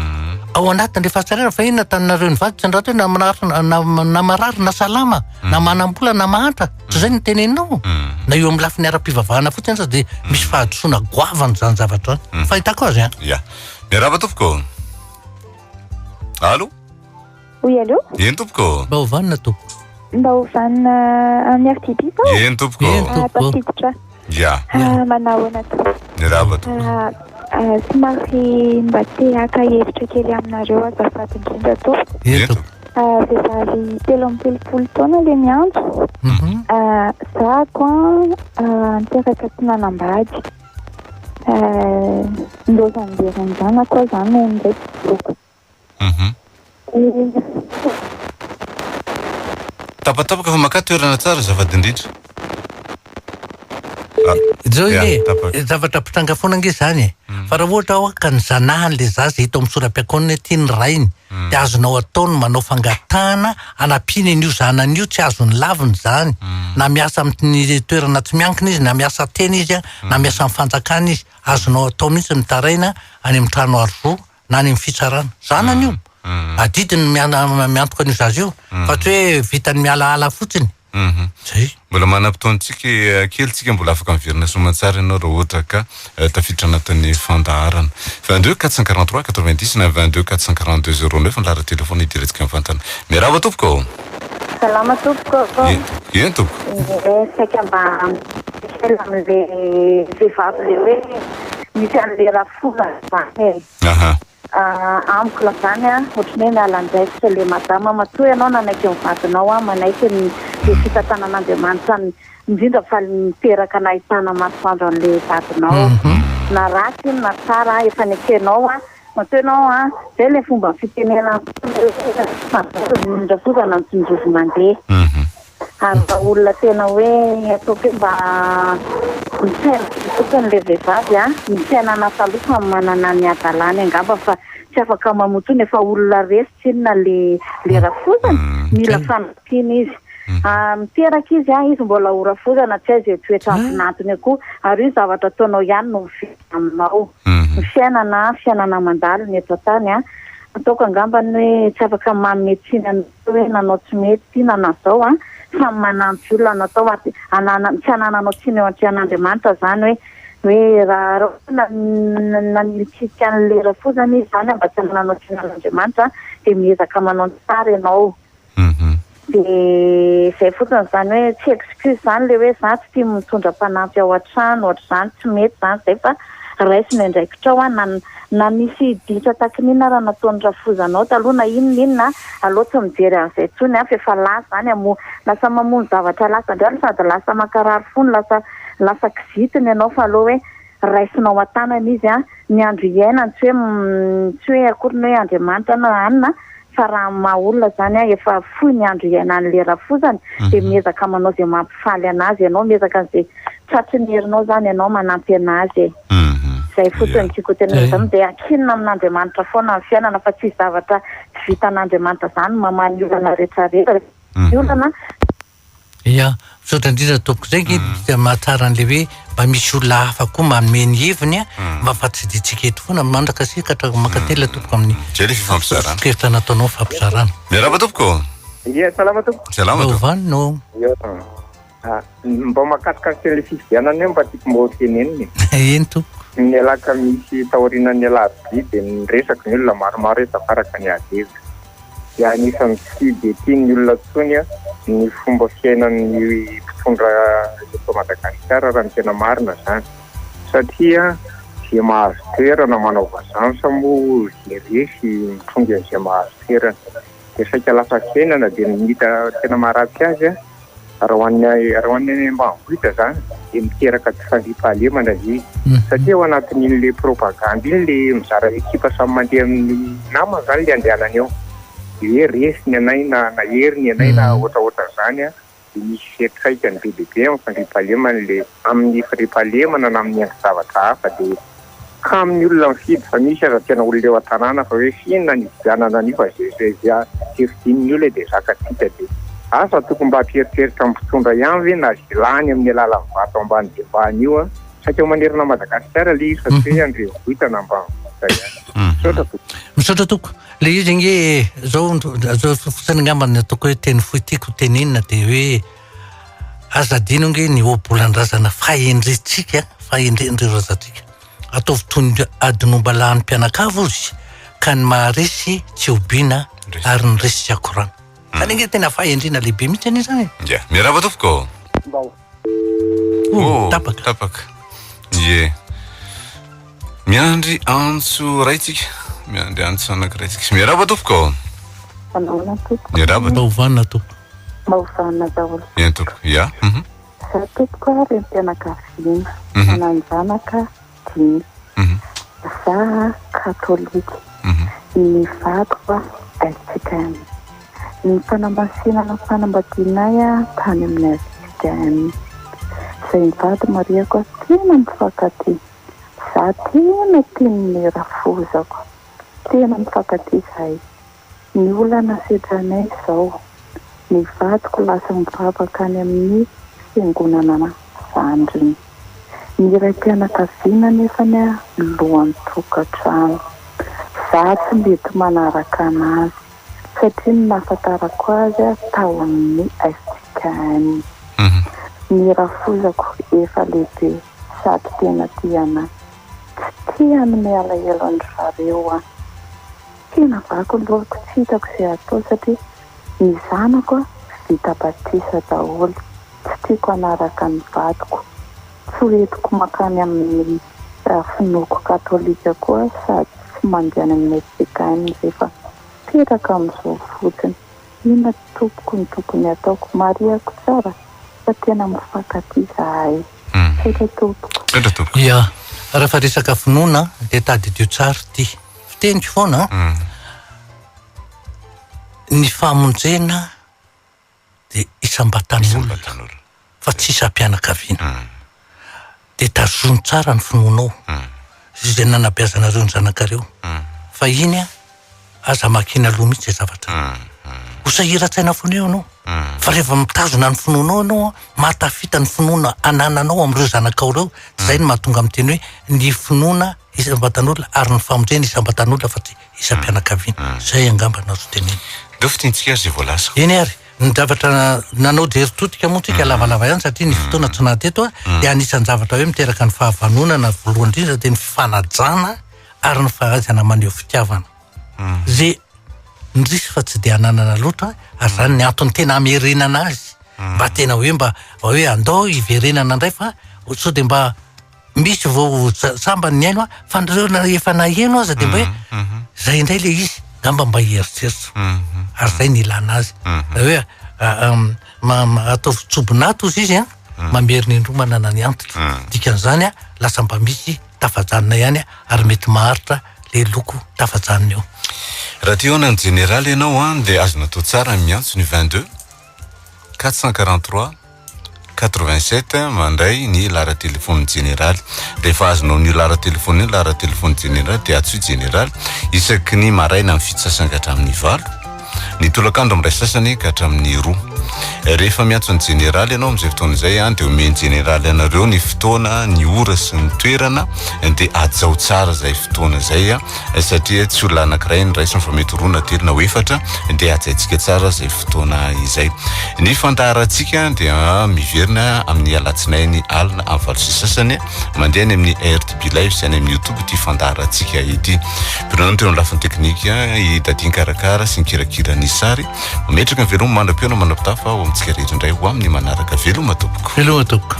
ao anatin'le fahatsarana fa inona taninareo ny vady tsy ndratra hoe na marary na salama na manam-bola na mahantra tsy zay ny teneninao na eo amin'ny lafiny ara-pivavahana fotsiny sa dia misy fahadisoana goavany zany zavatra zany fahitako azy ya miaraba tompoko allo oui allo eny tompoko mba hovanina tompoko mba hovanina amin'ny artipi sa eny tompoko tafiditra ya manao anato miaraba tompoko somary mba te haka hevitra kely aminareo azafady indrindra tompoko vehivavy 13 taona le miandro zako niteraka tsy nanambady ndozan'le ranjanako aho zany no ndraiky boko tapatapaka fa maka toerana tsara zafady indrindra Zao ie zavatra pitrangafoana nge zany fa raha ohatra ao ka ny zanahany le zaza hita amin'ny soram-piakonany tia ny rainy dia azonao ataony manao fangatahana anampiany an'io zanany io tsy azony laviny zany na miasa amin'ny toerana tsy miankina izy na miasa tena izy na miasa amin'ny fanjakana izy azonao atao mihitsy mitaraina any amin'ny trano arvo na any amin'ny fitsarana zanany io adidiny miantoka an'io zaza io fa tsy hoe vitany mialaala fotsiny. Mbola manam-potoantsika kelitsika mbola afaka miverina somatsara ianao raha ohatra ka tafiditra anatin'ny fandaharana 22 443 90 na 22 442 09 ny lara telefona idiretsika mivantana. Miarahaba tompoko. Salama tompoko. Ien tompoko. Saika mba kely amin'le vehivavy le hoe misy an'le rafola zany. Amiko la zany ohatrany hoe mialandraikitra le madama matoa ianao nanaiky mivadinao manaiky ny fitantanan'Andriamanitra indrindra fa miteraka nahitana masoandro an'le vadinao na ratsy na tsara efa nekenao matoa ianao zay le fomba fitenena indrindra fosa na mitsinjovo mandeha ary mba olona tena hoe ataoko mba mitsaina le vehivavy mitsainana taloha manana ny adalany angamba fa tsy afaka mamotony efa olona resy inona le rafozana mila fanampiana izy miteraka izy izy mbola ora fozana tsy azy toetra aminatony akoho ary io zavatra ataonao ihany no aminao ny fiainana mandalo ny eto tany ataoko angambany hoe tsy afaka mametsina hoe nanao tsy mety nanazao samy manampy olona natao tsy anananao tsiny eo an-trehan'Andriamanitra zany hoe raha nanilitsika an'le rafozana izy zany mba tsy anananao tsiny an'Andriamanitra dia miezaka manao tsara ianao dia zay fotsiny zany hoe tsy excuse zany le hoe za tsy tia mitondra mpanampy ao an-trano ohatr'izany tsy mety zany zay fa raisiny andraikitra ao na misy ditra takinina raha nataony rafozanao taloha na inona aleo tsy mijery an'izay tsony efa lasa zany lasa mamono zavatra lasa andriano sady lasa makarary fony lasa kizitiny ianao fa aloha hoe raisinao an-tanana izy ny andro iainany tsy hoe akoriny hoe Andriamanitra na anina fa raha maha-olona zany efa foy ny andro iainan'le rafozany dia miezaka manao zay mampifaly anazy ianao miezaka an'izay tratry ny herinao zany ianao manampy anazy zay fotsiny tiako tena zany dia akinina amin'Andriamanitra foana ny fiainana fa tsy zavatra tsy vitan'Andriamanitra zany mamaly olana rehetrarehetra olana misaotra indrindra tompoko zay dia mahatsara an'le hoe mba misy olona hafa koa manome ny heviny mba fatsiditsika eto foana mandraka sika makatela tompoko amin'ny zay le fifampizarana kevitra nataonao fampizarana. Miarahaba tompoko. Salama tompoko. Salama tompoko. Ovaninao mba makasikasika le fividianana eo mba tiako mba teneniny eny tompoko ny alaka misy taorinan'ny alarby dia niresaka ny olona maromaro tafaraka ny adeza dia anisan'ny tsy dia tiany olona tsony ny fomba fiainan'ny mpitondra eto Madagasikara raha ny tena marina zany satria zay mahazo toerana manao vazansa moa zay resy mitondra zay mahazo toerana dia saika lasa fiainana dia mihita tena maharatsy azy raha ho an'ny ambanivohitra zany dia miteraka tsy fandriam-pahalemana izy satria ao anatin'in'le propaganda iny le mizara ekipa samy mandeha amin'ny nama zany le andehanany eo hoe resy ny anay na hery ny anay na ohatraohatra zany dia misy fetrikaikany be lehibe amin'ny fandriam-pahalemana le amin'ny fandriam-pahalemana na amin'ny andro zavatra hafa dia ka amin'ny olona mifidy fa misy aza tena olona eo an-tanàna fa hoe fihinana ny vidianana an'io fa zay fividin'ny olona dia zakatsika dia asa tokony mba ampieritreritra amin'ny mpitondra ihany ve na zilany amin'ny alalan'ny vato ambany devahany io satria manerana Madagasikara le izy fa tsy hoe andrenivohitra na ambanivohitra ihany. Misaotra toko le izy nge zao fosany ngambany ataoko hoe teny fohy tiako tenenina dia hoe azadino nge ny obolan-drazana fahendretsika fahendrendry razantsika ataovy toy ny adinomba lahan'ny mpianakavo izy ka ny maharesy tsy obiana ary ny resy tsy akorana zany nge tena fahendrena lehibe mihitsy any zany. Miarahaba tompoko. Tapaka miandry antso raitsika miandry antso anakiraitsika miarahaba tompoko. Miarahaba ovanina tompoko. Maovanna daholo. Ien tompoko ya za tompoko ary mpianakaviana manany zanaka 5 za katolika ny vadiko antikany ny fanambasinana fanambadinay tany amin'ny antikany izay mivady mariako tena mifankaty. Za tena tian'ny rafozako, tena mifankaty zahay. Ny olana setranay izao, ny vadiko lasa mivavaka any amin'ny fiangonana Zandriny. Ny iray mpianakaviana nefany lohan'ny tokantrano. Za tsy mety manaraka anazy satria ny nahafantarako azy tao amin'ny STKN. Ny rafozako efa lehibe sady tena tiana. Tsy tiany miala ela ny zareo tena vako lohako tsy hitako izay atao satria ny zanako vita batisa daholo. Tsy tiako anaraka ny vadiko. Tsy hoentiko makany amin'ny finoako katolika koa sady tsy mandeha amin'ny STKN rehefa teraka amin'izao fotsiny. Inona tompoko ny tokony ataoko? Mariako tsara fa tena mifankaty zahay. Saika tompoko. Ia, rehefa resaka finoana dia tadidio tsara ty. Fiteniko foana ny famonjena dia isam-batan'olona fa tsy isam-pianakaviana. Dia tazony tsara ny finoanao izay nanabeazanareo ny zanakareo fa iny aza makina aloha mihitsy zavatra. Hosahira-tsaina foana eo anao fa rehefa mitazona ny finoanao anao mahatafita ny finoana anananao amin'ireo zanakao reo. Zay ny mahatonga amin'teny hoe ny finoana isam-batan'olona ary ny famonjena isam-batan'olona fa tsy isam-pianakaviana. Zay angamba nazo teneny. Deo fitintsika azy volasa. Eny ary ny zavatra nanao jery-totika moa tsika lavalava ihany satria ny fotoana tsy nahateto dia anisan'ny zavatra hoe miteraka ny fahavanonana voalohany indrindra dia ny fifanajana ary ny fahaizana maneho fitiavana. Zay ndrisy fa tsy dia ananana loatra ary zany ny antony tena amerenana azy mba tena mba hoe andao iverenana indray fa sao dia mba misy vao samba ny aino fa nireo efa naheno aza dia mba hoe zay indray le izy mba hieritseritra ary zay ny ilana azy hoe atao tsobonato izy mamerina indroa manana ny antitra dikan'izany lasa mba misy tafajanona ihany ary mety maharitra le loko tafajanona eo. Raha ty hoana ny général ianao dia azo natao tsara miantso ny 22 443 87 mandray ny lara telefony général. Rehefa azonao ny lara telefony général dia atsoy général isaky ny maraina amin'ny fito sasany ka hatramin'ny 8, ny tolakandro amin'ray sasany ka hatramin'ny 2. Rehefa miantso ny général ianao amin'izay fotoana izay dia omeny général anareo ny fotoana, ny ora sy ny toerana dia ajao tsara izay fotoana izay satria tsy olona anankiray ny raisiny fa mety roa na telo na efatra dia ajaintsika tsara izay fotoana izay. Ny fandaharantsika dia miverina amin'ny alatsinainy alina amin'ny 8 sasany mandeha ny amin'ny RTB live sy any amin'ny YouTube ty fandaharantsika ity. Pironany teo amin'ny lafiny teknika idadiny karakara sy ny kirakira ny sary mametraka ny veloma manam-peona manam-pitafa ao amintsika rehetra indray ho amin'ny manaraka veloma tompoko. Veloma tompoko.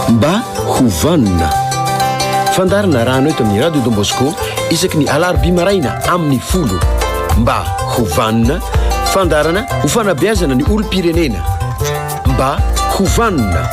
Mba hovanina fandarana rano eto amin'ny radio Don Bosco isaky ny alarobia maraina amin'ny 10. Mba hovanina fandarana ho fanabeazana ny olom-pirenena. Mba hovanina.